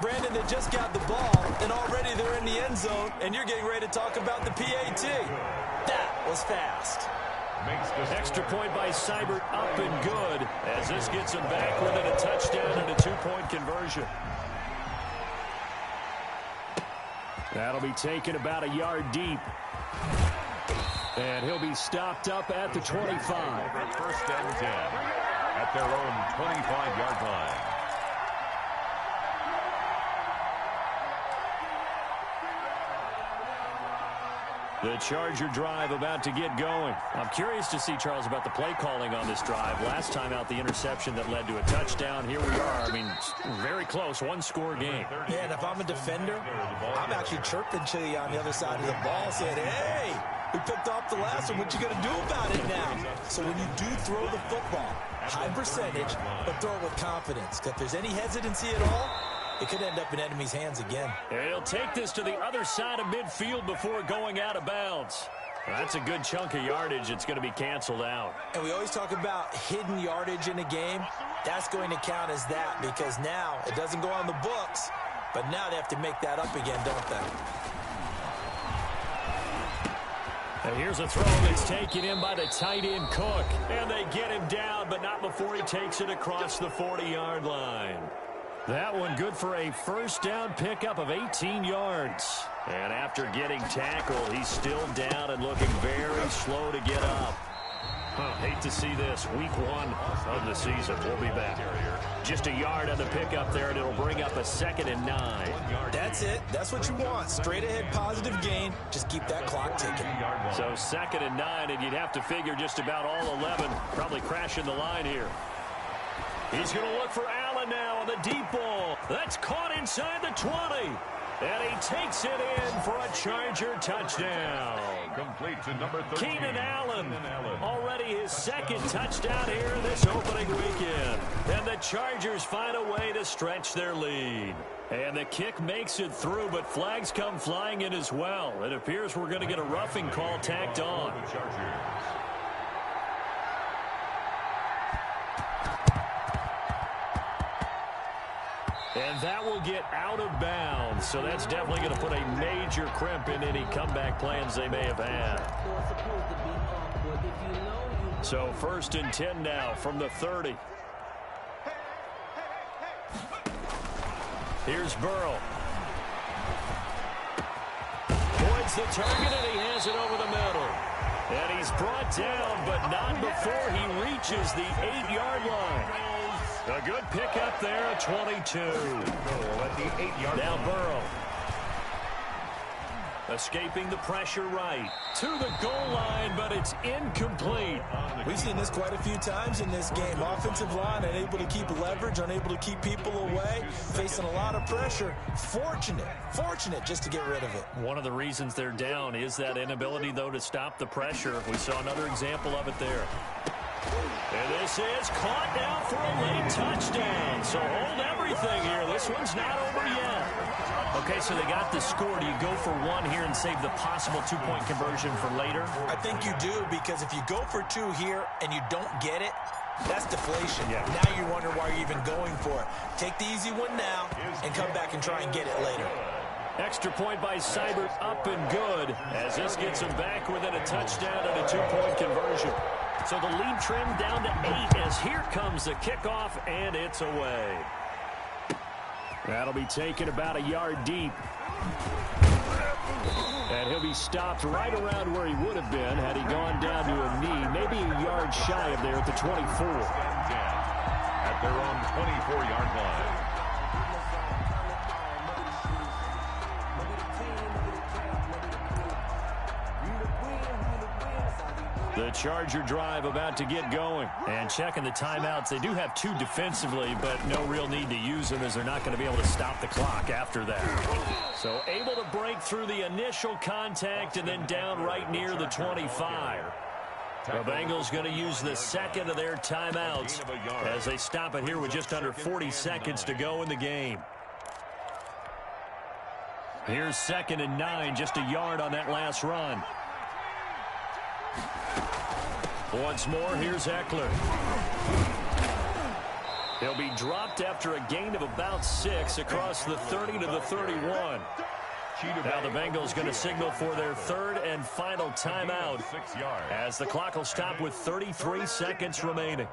Brandon, they just got the ball, and already they're in the end zone, and you're getting ready to talk about the PAT. That was fast. Extra point by Seibert, up and good, as this gets him back within a touchdown and a 2-point conversion. That'll be taken about a yard deep. And he'll be stopped up at the 25. First and 10 at their own 25-yard line. The Charger drive about to get going. I'm curious to see, Charles, about the play calling on this drive. Last time out, the interception that led to a touchdown. Here we are. I mean, very close, one-score game. Yeah, and if I'm a defender, I'm actually chirping to you on the other side of the ball, saying, hey, we picked off the last one. What you going to do about it now? So when you do throw the football, high percentage, but throw it with confidence. If there's any hesitancy at all, it could end up in enemy's hands again. And he'll take this to the other side of midfield before going out of bounds. That's a good chunk of yardage. It's going to be canceled out. And we always talk about hidden yardage in a game. That's going to count as that because now it doesn't go on the books, but now they have to make that up again, don't they? And here's a throw that's taken in by the tight end Cook. And they get him down, but not before he takes it across the 40-yard line. That one good for a first down pickup of 18 yards. And after getting tackled, he's still down and looking very slow to get up. Hate to see this. Week 1 of the season. We'll be back. Just a yard on the pickup there, and it'll bring up a 2nd and 9. That's it. That's what you want. Straight ahead positive gain. Just keep that clock ticking. So 2nd and 9, and you'd have to figure just about all 11 probably crashing the line here. He's going to look for Allen now on the deep ball. That's caught inside the 20. And he takes it in for a Charger touchdown. Complete to number 13. Keenan Allen. Already his 2nd touchdown here this opening weekend. And the Chargers find a way to stretch their lead. And the kick makes it through, but flags come flying in as well. It appears we're going to get a roughing call tacked on. And that will get out of bounds. So that's definitely going to put a major crimp in any comeback plans they may have had. So 1st and 10 now from the 30. Here's Burrow. Points the target, and he has it over the middle. And he's brought down, but not before he reaches the 8-yard line. A good pickup there at 22. Now Burrow. Escaping the pressure right. To the goal line, but it's incomplete. We've seen this quite a few times in this game. Offensive line unable to keep leverage, unable to keep people away, facing a lot of pressure. Fortunate just to get rid of it. One of the reasons they're down is that inability, though, to stop the pressure. We saw another example of it there. And this is caught down for a late touchdown. So hold everything here. This one's not over yet. Okay, so they got the score. Do you go for one here and save the possible 2-point conversion for later? I think you do, because if you go for 2 here and you don't get it, that's deflation. Yeah. Now you wonder why you're even going for it. Take the easy one now and come back and try and get it later. Extra point by Seibert, up and good, as this gets him back within a touchdown and a 2-point conversion. So the lead trimmed down to 8 as here comes the kickoff, and it's away. That'll be taken about a yard deep. And he'll be stopped right around where he would have been had he gone down to a knee, maybe a yard shy of there at the 24. At their own 24-yard line. The Charger drive about to get going. And checking the timeouts. They do have 2 defensively, but no real need to use them as they're not going to be able to stop the clock after that. So able to break through the initial contact and then down right near the 25. The Bengals going to use the 2nd of their timeouts as they stop it here with just under 40 seconds to go in the game. Here's 2nd and 9, just a yard on that last run. Once more, here's Eckler. He'll be dropped after a gain of about 6 across the 30 to the 31. Now the Bengals going to signal for their third and final timeout 6 yards. as the clock will stop with 33 seconds remaining.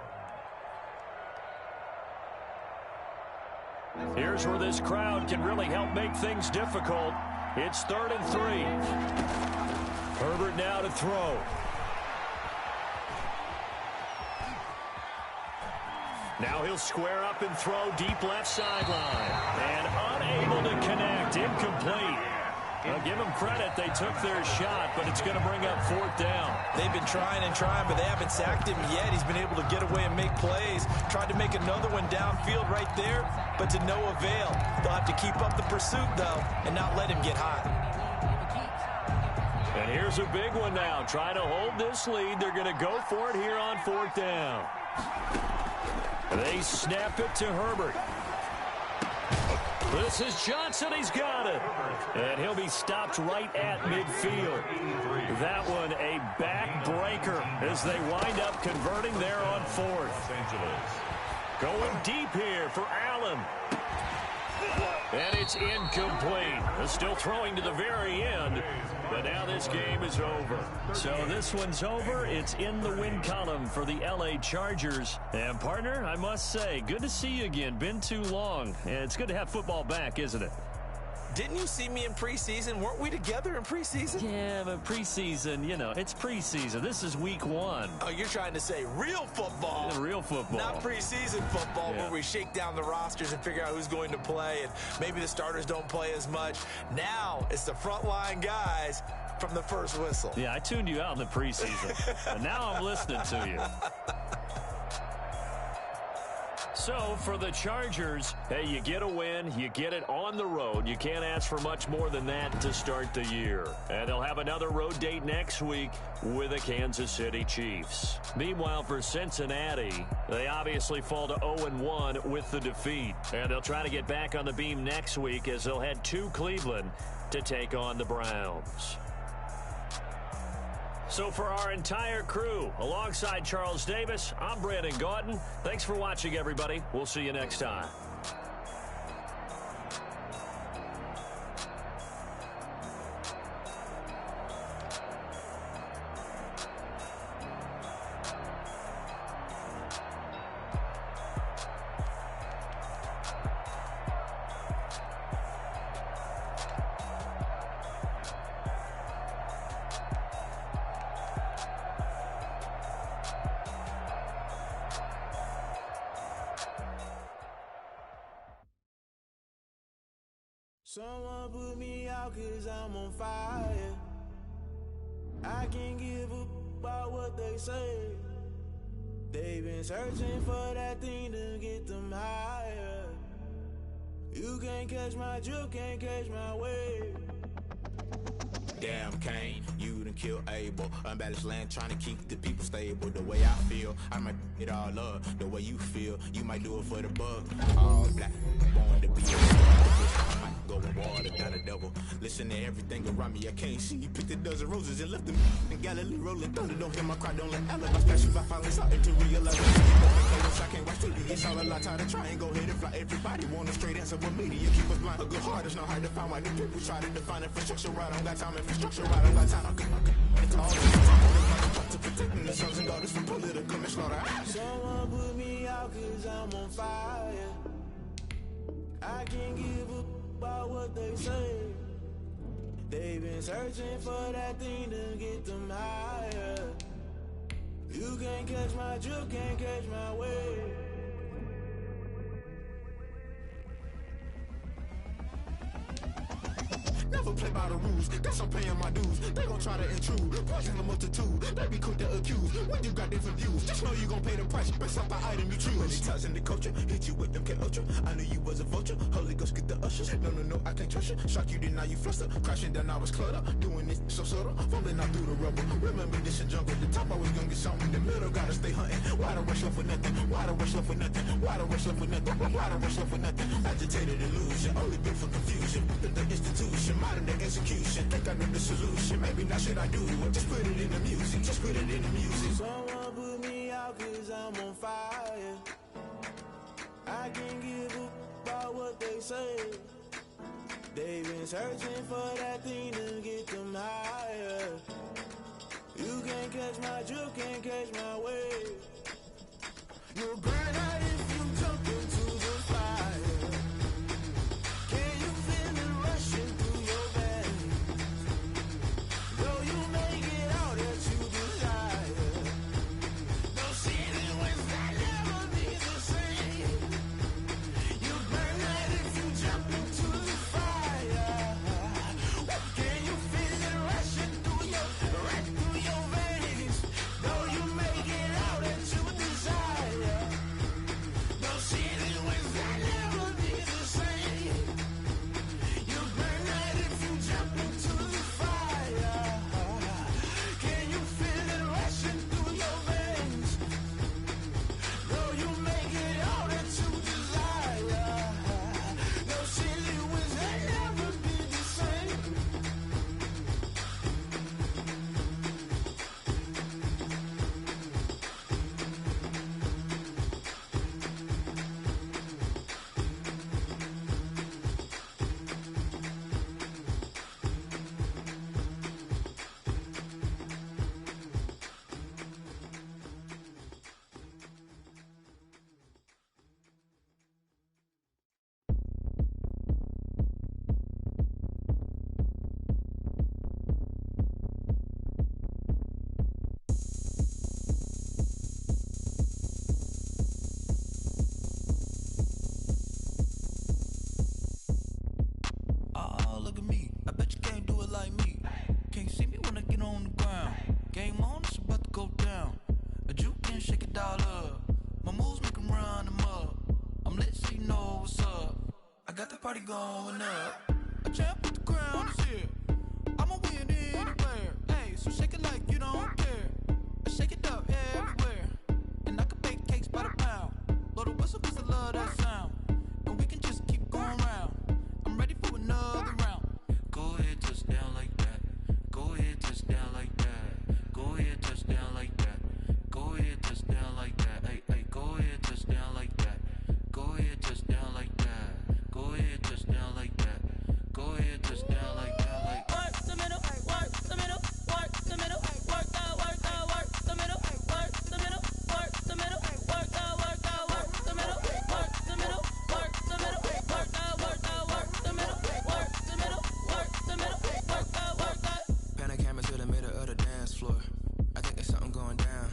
Here's where this crowd can really help make things difficult. It's 3rd and 3. Herbert now to throw. Now he'll square up and throw deep left sideline. And unable to connect. Incomplete. I'll give them credit. They took their shot, but it's going to bring up 4th down. They've been trying and trying, but they haven't sacked him yet. He's been able to get away and make plays. Tried to make another one downfield right there, but to no avail. They'll have to keep up the pursuit, though, and not let him get hot. And here's a big one now. Trying to hold this lead. They're going to go for it here on 4th down. They snap it to Herbert. This is Johnson. He's got it. And he'll be stopped right at midfield. That one a backbreaker as they wind up converting there on 4th. Going deep here for Allen. And it's incomplete. They're still throwing to the very end. But now this game is over. So this one's over. It's in the win column for the L.A. Chargers. And, partner, I must say, good to see you again. Been too long. And it's good to have football back, isn't it? Didn't you see me in preseason? Weren't we together in preseason? Yeah, but preseason, you know, it's preseason. This is week 1. Oh, you're trying to say real football. Yeah, real football. Not preseason football where we shake down the rosters and figure out who's going to play, and maybe the starters don't play as much. Now it's the frontline guys from the first whistle. Yeah, I tuned you out in the preseason. And now I'm listening to you. So, for the Chargers, hey, you get a win, you get it on the road. You can't ask for much more than that to start the year. And they'll have another road date next week with the Kansas City Chiefs. Meanwhile, for Cincinnati, they obviously fall to 0-1 with the defeat. And they'll try to get back on the beam next week as they'll head to Cleveland to take on the Browns. So for our entire crew, alongside Charles Davis, I'm Brandon Gaudin. Thanks for watching, everybody. We'll see you next time. Someone put me out 'cause I'm on fire. I can't give up about what they say. They've been searching for that thing to get them higher. You can't catch my drift, can't catch my wave. Damn, Kane, you done killed Abel. Unbalanced land, trying to keep the people stable. The way I feel, I might it all up. The way you feel, you might do it for the buck. All black, born to be a go and water down the devil. Listen to everything around me, I can't see. You picked a dozen roses and left them in Galilee rolling thunder. Don't hear my cry, don't let alibi special. I finally saw into real life. I can't watch TV, it's all a lot. Time to try and go ahead and fly. Everybody want a straight answer with media. Keep us blind. A good heart is not hard to find. Why the people try to define infrastructure right? I don't got time, infrastructure right? I don't got time. It's all to protecting the sons and daughters from political manslaughter. Someone put me out 'cause I'm on fire. I can't give up about what they say. They've been searching for that thing to get them higher. You can't catch my drift, can't catch my wave. Never play by the rules, guess I'm paying my dues. They gon' try to intrude, poison the multitude. They be quick to accuse, when you got different views. Just know you gon' pay the price, based off the item you choose. Many times in the culture, hit you with them K-Ultra. I knew you was a vulture, Holy Ghost get the ushers. No, I can't trust you. Shock you, then now you fluster. Crashing down, I was cluttered. Doing this so subtle, fumbling out through the rubble. Remember this in jungle, the top I was gonna get something. The middle gotta stay hunting. Why the rush left for nothing? Why the rush left for nothing? Why the rush left for nothing? Why the rush left for nothing? Agitated illusion, only built for confusion. The institution, modern day execution. Think I know the solution. Maybe not should I do it? Just put it in the music. Just put it in the music. Someone put me out 'cause I'm on fire. I can't give up about what they say. They've been searching for that thing to get them higher. You can't catch my drift, can't catch my wave. You'll burn out if you jump into the fire. Can you feel it rushing through your veins? Though you make it out that you desire. No city was that never be the same. You burn out if you jump into the fire. Can you feel it rushing through your veins? Though you make it out that you desire. No city was that never be the same. You burn out if you jump into the fire. Can you feel it rushing through your veins? Though you make it all that you desire. No city was that never be the same. Oh, look at me. I bet you can't do it like me. Can't see me when I get on the ground. Game on, it's about to go down. A juke can shake it all up. My moves make 'em run them up. I'm lit so you know what's up. I got the party going up. A champ with the crown is here. I'ma win anywhere. Hey, so shake it like you don't care. I shake it up everywhere. And I can bake cakes by the pound. Blow the whistle 'cause I love that sound. And we can just keep going round. I'm ready for another round. Go ahead, touch down like that. Go ahead, touch down like that. Go ahead, touch down like that. Go ahead, touch down like that. Hey, hey, go ahead, touch down like that. Go ahead, touch down like that. Go ahead, touch down like that. Go ahead, touch down like that. Like work the middle, work the middle, work the middle, work that, work the middle, work the middle, work the middle, work that, work the middle, work the middle, work the middle, work that, work the middle, work the middle, work the middle, work that, work that. Pan a camera to the middle of the dance floor. I think there's something going down.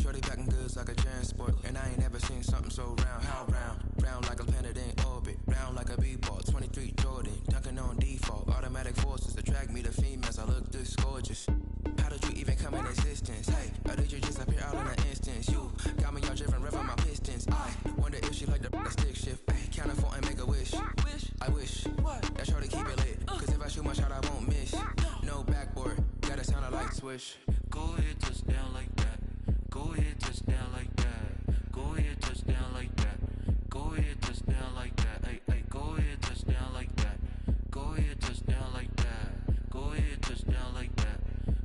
Shorty packing goods like a transport, and I ain't never seen something so round. How round? Round like a planet in orbit. Round like a b-ball. 23 Jordan, dunking on default. Automatic forces attract me to females. I look this gorgeous. How did you even come in existence? Hey, or did you just appear out in an instance? You got me all driven, revving my pistons. I wonder if she like the stick shift. Hey, count a 4 and make a wish. I wish that shorty keep it lit. 'Cause if I shoot my shot, I won't miss. No backboard, gotta sound a light switch. Go ahead, touch down like that. Go ahead, touch down like that. Go ahead, touch down like that. Go ahead, touch down like that. Hey, hey, go ahead, touch down like that. Go ahead, touch down like that. Go ahead, touch down like that.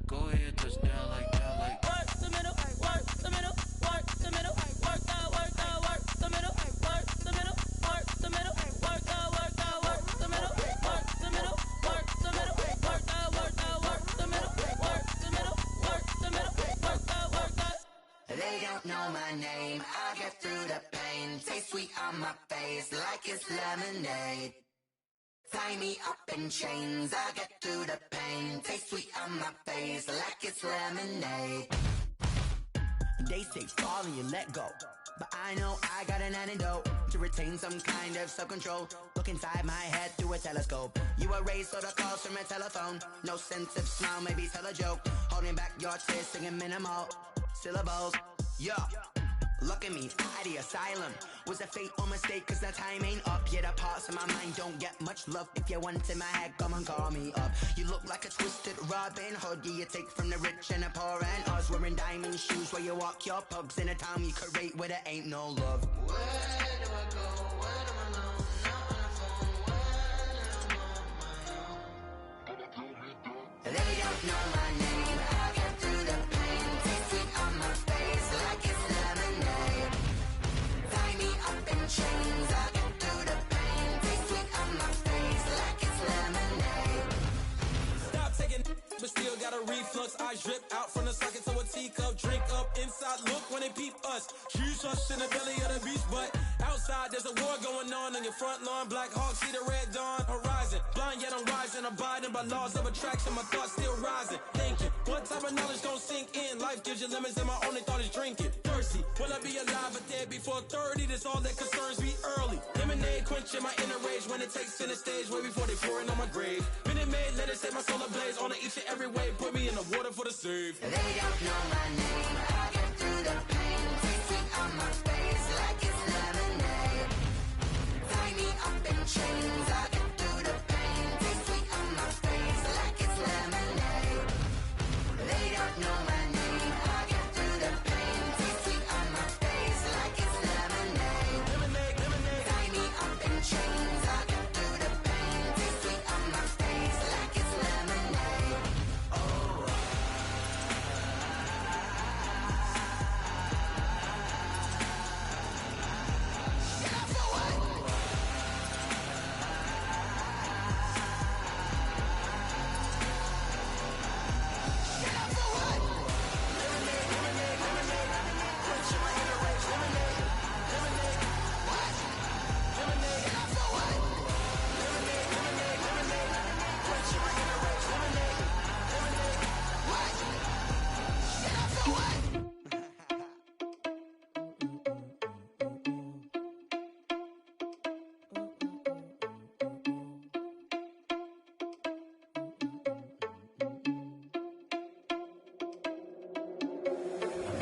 Go ahead, touch down like that. Like work the middle, work the middle, work the middle, work that, work the middle, work the middle, work the middle, work that, work the middle, work the middle, work the middle, work that, work the middle, work the middle, work the middle, work that, work that. They don't know my name, I get through the pain. Taste sweet on my face like it's lemonade. Tie me up in chains, I get through the pain. Taste sweet on my face like it's lemonade. They say fall and you let go, but I know I got an antidote to retain some kind of self-control. Look inside my head through a telescope. You erase all the calls from a telephone. No sense of smile, maybe tell a joke. Holding back your tears, singing minimal syllables. Yeah. Look at me, at the asylum. Was a fate or mistake, 'cause the time ain't up. Yet the parts of my mind don't get much love. If you want in my head, come and call me up. You look like a twisted Robin Hood. Yeah, you take from the rich and the poor and us. Wearing diamond shoes where you walk your pugs in a town you create where there ain't no love. Where do I go? Where am I alone? Not on the phone. When I'm on my own. They don't know my name. I get through the pain. Taste sweet on my face like it's lemonade. Tie me up in chains. I get through the pain. Taste sweet on my face like it's got a reflux. I drip out from the socket to a teacup. Drink up inside, look when they peep us. Shoes us in the belly of the beast, but outside there's a war going on your front lawn. Black Hawk, see the red dawn horizon. Blind yet I'm rising, abiding by laws of attraction. My thoughts still rising, thinking what type of knowledge don't sink in. Life gives you limits and my only thought is drinking. Thirsty, will I be alive or dead before 30? That's all that concerns me early. Lemonade quenching my inner rage when it takes center stage way before they pour it on my grave. Minute Maid, let it set my soul ablaze on each and every way. Put me in the water for the save. They don't know my name. I get through the pain. Tasting on my face like it's lemonade. Tie me up in chains. I get through the pain. Tasting on my face like it's lemonade. They don't know my name. I get through the pain. Tasting on my face like it's lemonade. Lemonade, lemonade. Tie me up in chains. I get through the pain. Tasting on my face like it's lemonade. Oh.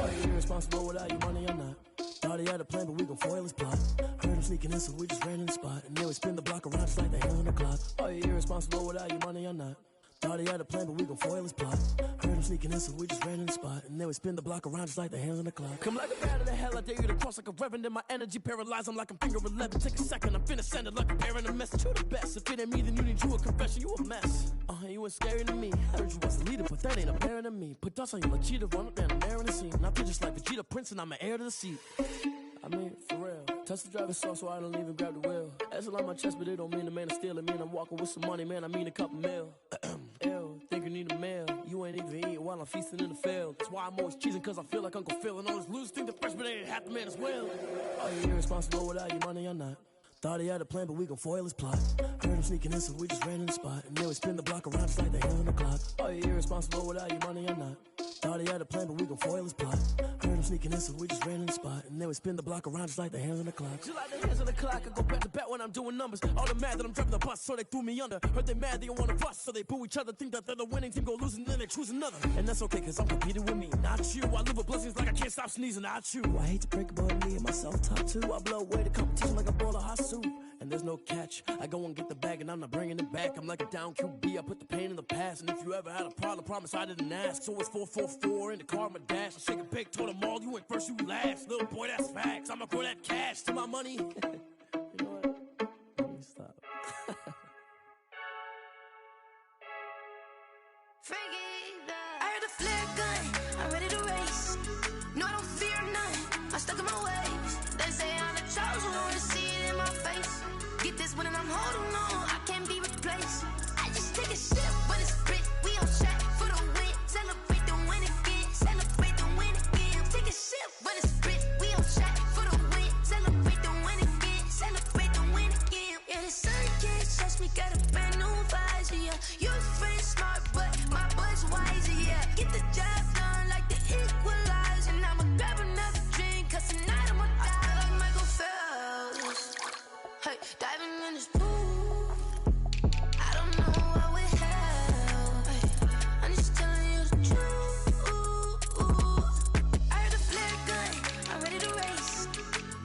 Are you irresponsible without your money or not? Thought he had a plan, but we gon' foil his plot. Heard him sneaking in, so we just ran in the spot. And then we spin the block around just like the hand on the clock. Are you irresponsible without your money or not? Thought he had a plan, but we gon' foil his plot. Heard him sneaking in, so we just ran in the spot. And then we spin the block around just like the hands on the clock. Come like a bat of the hell, I dare you to cross like a reverend. In my energy paralyzed, I'm like I'm finger 11. Take a second, I'm finna send it like a parent a message. You the best, if it ain't me, then you need you a confession. You a mess, you ain't scary to me. I heard you was a leader, but that ain't apparent to me. Put dust on you like cheetah, run up down the air in the scene. I feel just like Vegeta Prince and I'm an heir to the seat. I mean, for real. Touch the driver's soft so I don't even grab the wheel. That's on my chest, but it don't mean the man is stealing. Man, I'm walking with some money, man, I mean a couple mil. Ew, think you need a meal. You ain't even eating while I'm feasting in the field. That's why I'm always cheesing, cause I feel like Uncle Phil. And all this losers think the freshman ain't half the man as well. Are you irresponsible without your money or not? Thought he had a plan, but we gon' foil his plot. Heard him sneaking in, so we just ran in the spot. And then we spin the block around just like the hands on the clock. Are you irresponsible without your money or not? Thought he had a plan, but we gon' foil his plot. Heard him sneaking in, so we just ran in the spot. And then we spin the block around just like the hands on the clock. Just like the hands on the clock, I go back to back when I'm doing numbers. All the mad that I'm driving the bus, so they threw me under. Heard they mad, they don't wanna bust, so they boo each other. Think that they're the winning team, go losing, then they choose another. And that's okay, cause I'm competing with me, not you. I live with blessings like I can't stop sneezing, not you. I hate to break it, but me and myself top two. I blow away the competition like a bowl of hot soup. And there's no catch. I go and get the bag and I'm not bringing it back. I'm like a down QB, I put the pain in the past. And if you ever had a problem, promise I didn't ask. So it's 444 in the car, my dash. I shake a big, told them all, you ain't first, you last. Little boy, that's facts. I'ma grow that cash to my money. You know what? Let me stop. I heard a flare gun, I'm ready to race. No, I don't fear none, I'm stuck in my ways. They say I'm the chosen one, to see it in my face. Get this one and I'm holding on, I can't be replaced. I just take a sip when it's split, we on track for the win. Celebrate the win again, celebrate the win again. Take a sip when it's split, we on track for the win. Celebrate the win again, celebrate the win again. Yeah, the sun can't touch me, got a brand new visor, yeah. You're friend smart, but my boy's wiser, yeah. Get the job done like the equalizer. And I'ma grab another drink, cause tonight I'ma die like Michael Phelps. Hey, diving in this pool, I don't know what we have. Hey, I'm just telling you the truth. I heard a flare gun, I'm ready to race.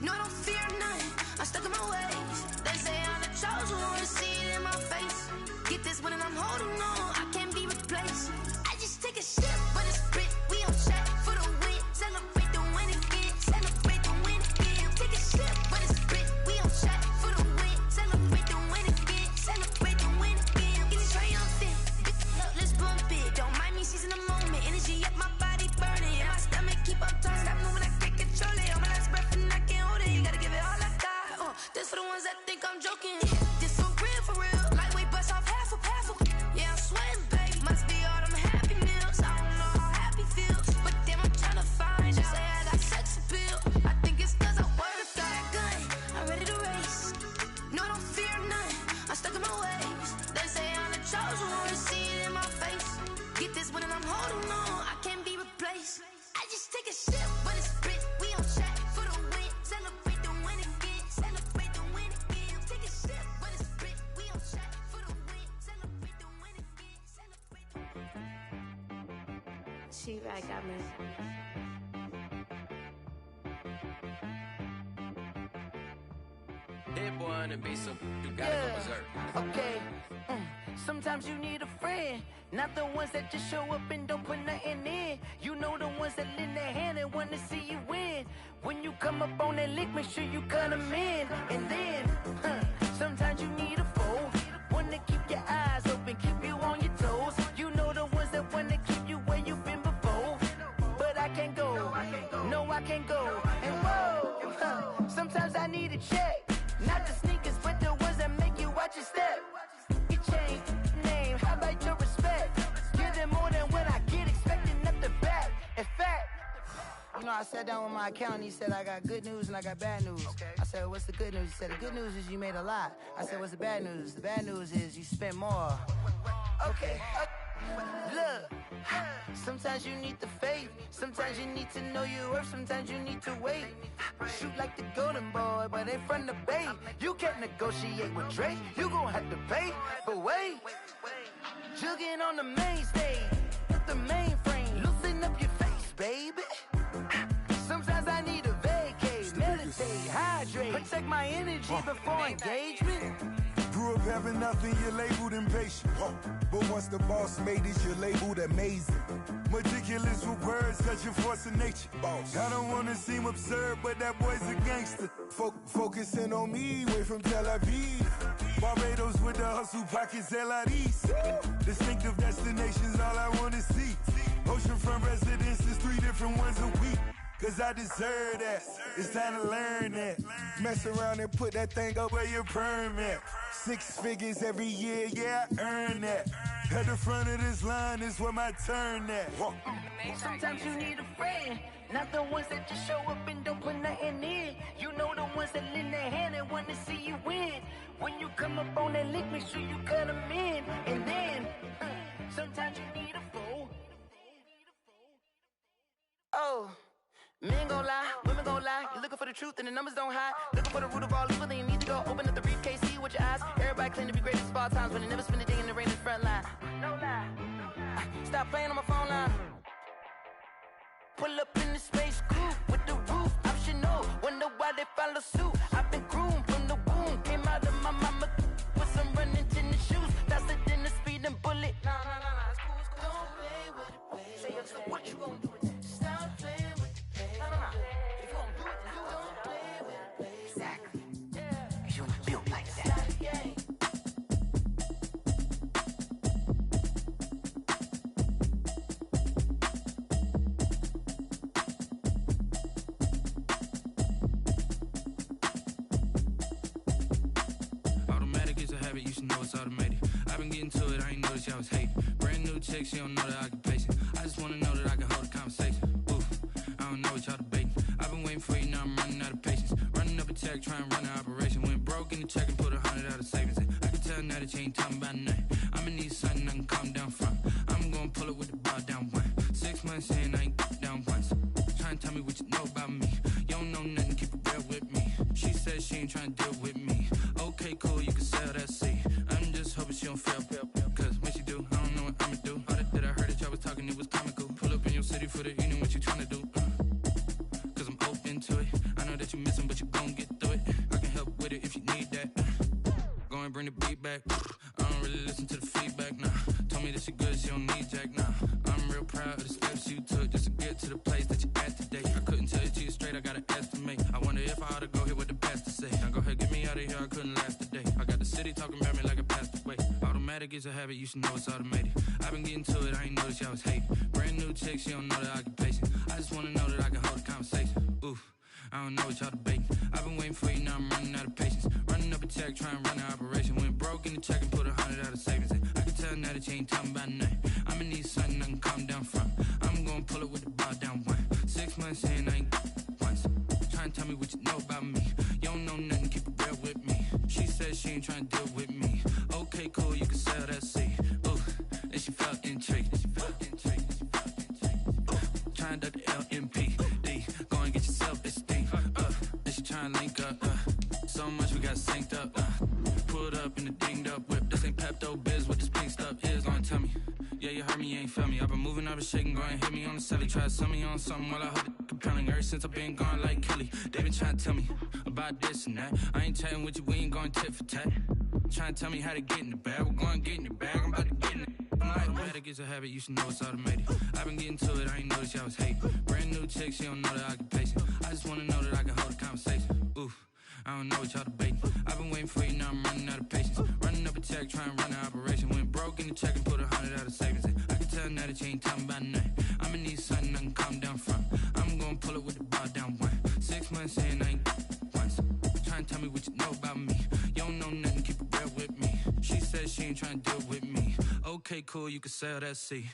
No, I don't fear none, I'm stuck in my ways. They say I'm the chosen one, to see it in my face. Get this one and I'm holding on, I can't be replaced. I just take a sip when it's split, we on track for the win. Celebrate the win again, celebrate the win again. Take a sip when it's split, we on track for the win. Celebrate the win again, celebrate the win again. It's triumphant, look, let's bump it. Don't mind me seizing the moment, energy up my body burning. And my stomach keep on turning, stop moving, I can't control it. On my last breath and I can't hold it, you gotta give it all I got. This for the ones that think I'm joking. This for real, lightweight bust off half a. Yeah, T-Rack got me. Hit boy on the beat, so you gotta go berserk. Okay. Sometimes you need a friend, not the ones that just show up and don't put nothing in. You know the ones that lend their hand and want to see you win. When you come up on that lick, make sure you cut them in. And then, sometimes you need a foe, one to keep your eyes open, keep you on your toes. You know the ones that want to keep you where you've been before. But I can't go, no I can't go. And whoa, sometimes I need a check, not the sneakers, but the ones that make you watch your step. You change name, how about your respect? Give them more than what I get, expecting nothing back. In fact, you know, I sat down with my accountant, he said, I got good news and I got bad news. I said, what's the good news? He said, the good news is you made a lot. I said, what's the bad news? The bad news is you spent more. Okay, look, sometimes you need the faith, sometimes you need to know your worth, sometimes you need to wait. Shoot like the golden boy, but in front of the bay. You can't negotiate with Drake, you gon' have to pay. But wait, jugging on the main stage, the mainframe, loosen up your face, baby. Sometimes I need a vacate, meditate, hydrate, protect my energy before engagement. Grew up having nothing, you're labeled impatient. But once the boss made it, you're labeled amazing. Meticulous with words, such a force of nature. I don't wanna seem absurd, but that boy's a gangster. Focusing on me, way from Tel Aviv. Barbados with the hustle pockets, LIDs. Distinctive destinations, all I wanna see. Oceanfront residences, 3 different ones a week. Cause I deserve that, it's time to learn that. Mess around and put that thing up where your permit. 6 figures every year, yeah, I earn that. At the front of this line is where my turn at. Sometimes you need a friend, not the ones that just show up and don't put nothing in. You know the ones that lend their hand and want to see you win. When you come up on that lick, make sure you cut them in. And then, sometimes you need a foe. Oh. Men gon' lie, women gon' lie. You're looking for the truth and the numbers don't hide. Looking for the root of all evil, then you need to go open up the briefcase, see with your eyes. Everybody claim to be greatest of all times, but they never spend a day in the rain in the front line. No lie. Stop playing on my phone line. Pull up in the space coupe with the roof optional. Wonder why they follow suit. I've been groomed from the womb. Came out of my mama with some running tennis shoes. Faster than the speeding bullet. Nah, it's cool, it's cool. Don't play with it, baby. Say so what you gon' do with it? Stop playing with it. If you don't do it, then you don't play with it, baby. Exactly. Cause you ain't built like that. Automatic is a habit, you should know it's automated. I've been getting to it, I ain't noticed y'all was hating. Brand new chick, she don't know the occupation. I just wanna know that I can hold a conversation. I don't know what y'all debating. I've been waiting for you, now I'm running out of patience. Running up a check, trying to run an operation. Went broke in the check and put 100 out of savings in. I can tell now that you ain't talking about nothing. I'ma need something I can calm down from. I'm gonna pull it with the bar down one. 6 months in, I ain't down once. Trying to tell me what you know about me. You don't know nothing, keep it real with me. She said she ain't trying to deal with me. Okay, cool, you can sell that seat. I'm just hoping she don't fail. Cause when she do, I don't know what I'ma do. All that I heard that y'all was talking, it was comical. Pull up in your city for the evening, what you trying to do? Cause I'm open to it. I know that you missing, but you gon' get through it. I can help with it if you need that. Go and bring the beat back. I don't really listen to the feedback, nah. Told me that she good, she don't need jack, nah. I'm real proud of the steps you took just to get to the place that you at today. I couldn't tell you to you straight, I gotta estimate. I wonder if I ought to go here with the best to say. Now go ahead, get me out of here, I couldn't last a day. I got the city talking about me like I passed away. Automatic is a habit, you should know it's automated. I've been getting to it, I ain't noticed y'all was hating. Brand new chick, she don't know the occupation. I just wanna know that I can hold a conversation. Oof, I don't know what y'all debating. I've been waiting for you, now I'm running out of patience. Running up a check, trying to run an operation. Went broke in the check and put 100 out of savings in. I can tell now that you ain't talking about nothing. I'ma need something I can calm down from. I'm gonna pull it with the bar down one. 6 months in, I ain't once. Trying to tell me what you know about me. You don't know nothing, keep it real with me. She said she ain't trying to deal with me. Okay, cool, you can sell that seat. Ooh, and she felt intrigued. Trying to duck the LMPD. Go and get your self-esteem. And she trying to link up. So much we got synced up. Pulled up in the dinged up whip. This ain't Pepto-Biz, what this pink stuff is. Gonna tell me. Yeah, you heard me, you ain't felt me. I've been moving, I've been shaking, go and hit me on the celly. Try to sell me on something while I heard it compelling. Ever since I've been gone like Kelly, they been trying to tell me about this and that. I ain't chatting with you, we ain't going tit for tat. Trying to tell me how to get in the bag, we're going to get in the bag, I'm about to get in it. I'm like, automatic is a habit, you should know it's automated. I've been getting to it, I ain't noticed y'all was hating. Brand new chick, she don't know that I can pace it. I just wanna know that I can hold a conversation. Oof, I don't know what y'all debating. I've been waiting for you, now I'm running out of patience. Running up a check, trying to run an operation. Went broke in the check and put 100 out of savings in. I can tell now that you ain't talking about nothing. I'ma need something I can calm down from. I'm gonna pull it with the bar down one. 6 months in, I ain't once. Trying to tell me what you know about me. You don't know nothing, keep it real with me. She said she ain't trying to deal with me. Okay, cool, you can sell that C.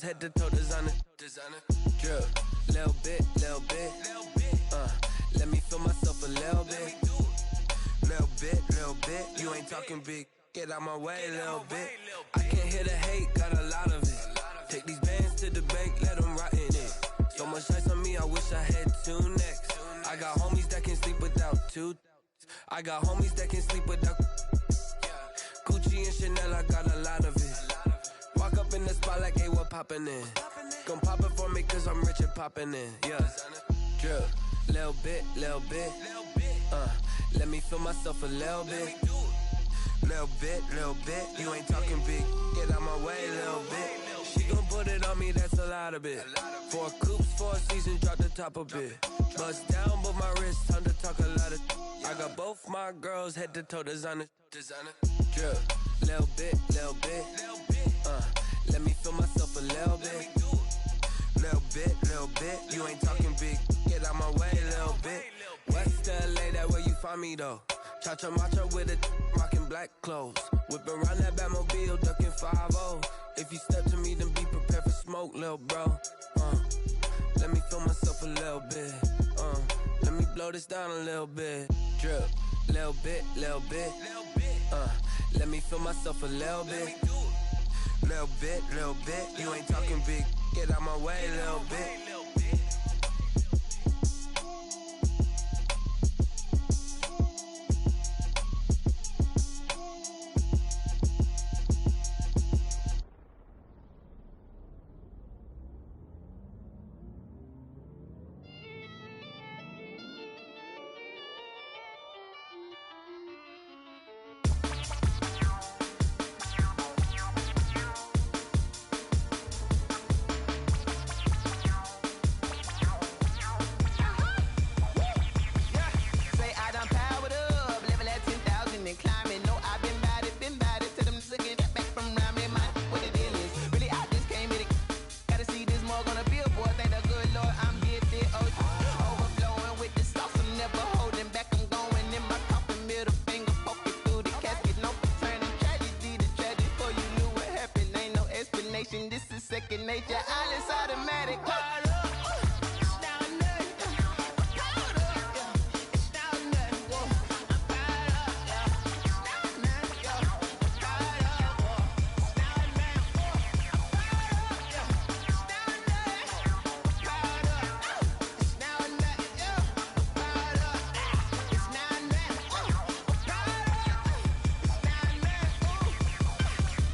Head to toe designer, drip, little bit, let me feel myself a little bit, you ain't talking big, get out my way a little bit, I can't hear the hate, got a lot of it, take these bands to the bank, let them rot in it, so much ice on me, I wish I had 2 necks, I got homies that can sleep without 2, I got homies that can sleep without, Gucci and Chanel, I got a lot of it. Walk up in the spot like, hey, what poppin' in? Gon' pop it for me cause I'm rich and poppin' in, yeah. Drip, little bit, let me feel myself a little bit. Little bit, you ain't talking big, get out my way a little bit. She gon' put it on me, that's a lot of it. 4 coops, 4 seasons, drop the top a bit. Bust down, but my wrist, time to talk a lot of. I got both my girls, head to toe designer. Drip, little bit, let me feel myself a little bit. Little bit, you ain't talking big, get out my way a little bit. West LA, that where you find me though. Cha-cha matcha with a rockin' black clothes. Whippin' around that Batmobile, duckin' 5-0. If you step to me, then be prepared for smoke, lil' bro. Let me feel myself a little bit. Let me blow this down a little bit. Drip, little bit, let me feel myself a little bit. Little bit, you ain't talking big, get out my way a little bit.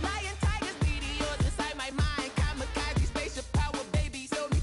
Lion, tigers, meteors inside my mind. Kamikaze, spaceship power, baby. Show me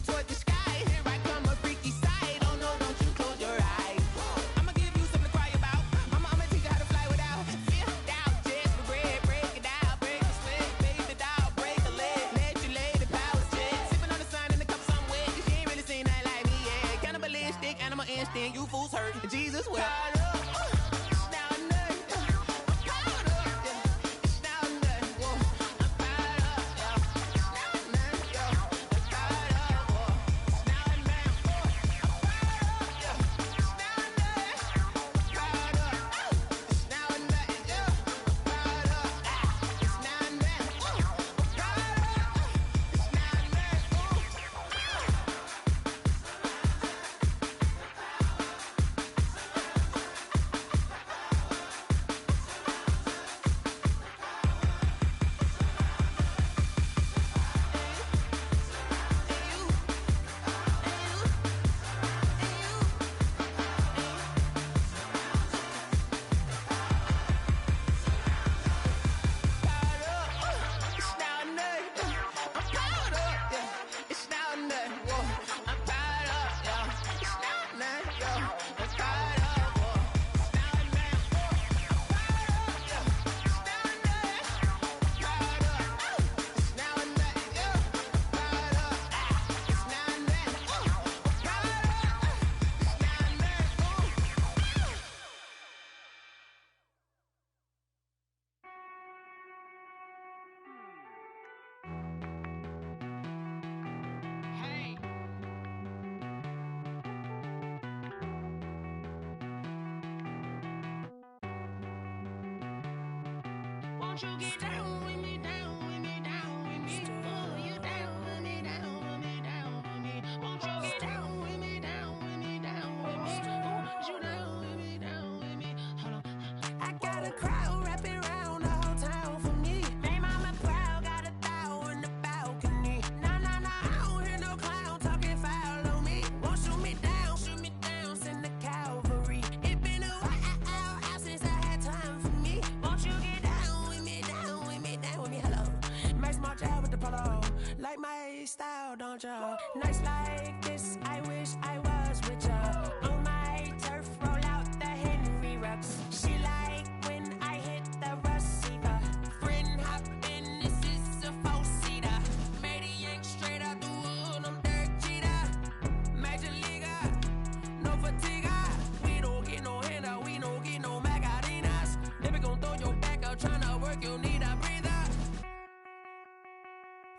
Won't you get down with me, down with me, down with me? Oh, you down with me, down with me, down with me. Won't you get down with me, down with me, down with me? Oh, you down with me, down with me? Hold on. I got a crowd wrapping around the whole town for me. May mama proud, got a thou in the balcony. Nah, nah, nah, I don't hear no clown talking foul on me. Won't shoot me down, send the cavalry. It been a while since I had time for me. Won't you get down with me, down with me, down with me? Hello. Max my job with the polo. Like my style, don't ya? Nights like this, I wish I was with ya. On my turf, roll out the Henry Rux. She like when I hit the receiver. Friend hop in, this is a four-seater. Made a yank straight out the wood, I'm Derek Jeter. Major leaguer, no fatigue. We don't get no handout, we don't get no Macarinas. Never gon' throw your back out, tryna work, you need a breather.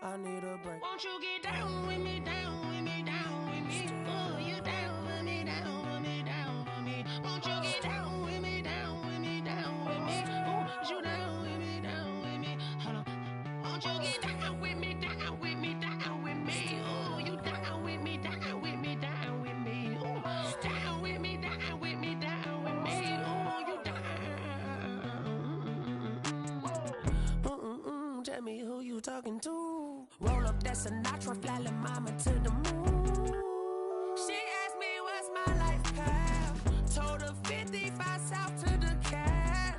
I need a break. Won't you get down with me, down with me, down with me? Oh, you down with me, down with me, down with me? Won't you get down with me, down with me, down with me? Oh, you down with me, down with me? Hold on. Won't you get down with me, down with me, down with me? Oh, you down with me, down with me, down with me? Oh, down with me, down with me, down with me? Oh, you down. Tell me who you talking to. Roll up that Sinatra, fly la mama to the moon. She asked me what's my life path. Told her 55 south to the cash.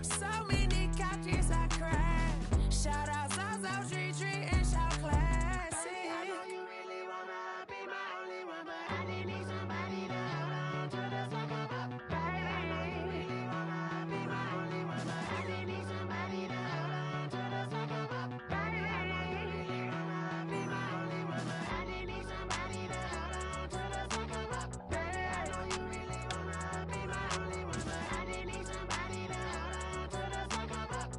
So many couches I cried. Shout out South Street Tree and shout classic. I know you really wanna be my only one, but I didn't need somebody to hold on to the sucker up. Baby, I know you really wanna be my only one, but I didn't need somebody to hold on to the sucker up. Baby, I know you really wanna be my only one, but I didn't need somebody to hold on to the sucker up. Baby, I know you really wanna be my only one, but I didn't need somebody to hold on to the sucker up.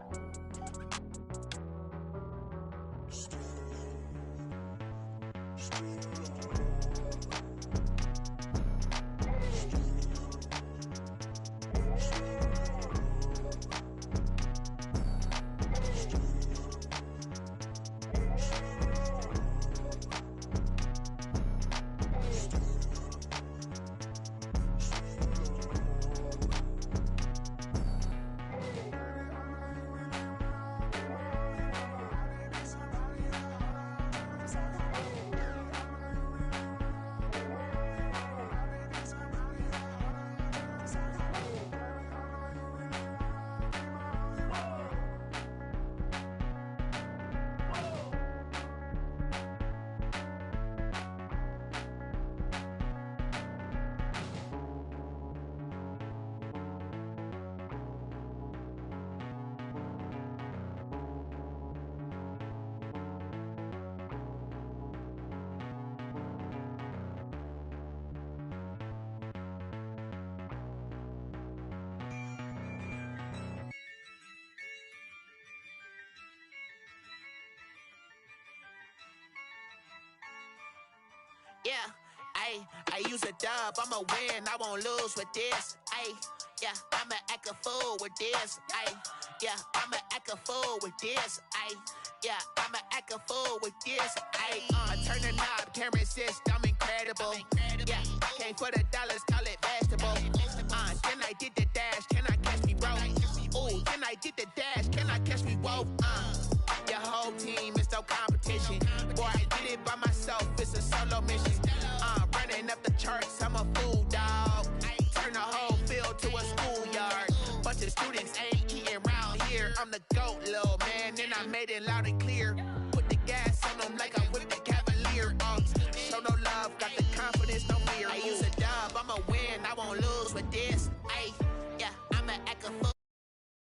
Yeah, I use a dub, I'ma win, I won't lose with this. Yeah, I'ma act a fool with this. Yeah, I'ma act a fool with this. Yeah, I'ma act a fool with this. Turn the knob, can't resist, I'm incredible. Yeah, came for the dollars, call it vegetable. Then I did the dash, can I catch me, bro? Ooh, then I did the dash, can I catch me, whoa? Your whole team is no competition. Boy, I did it by myself, it's a solo mission. Running up the charts,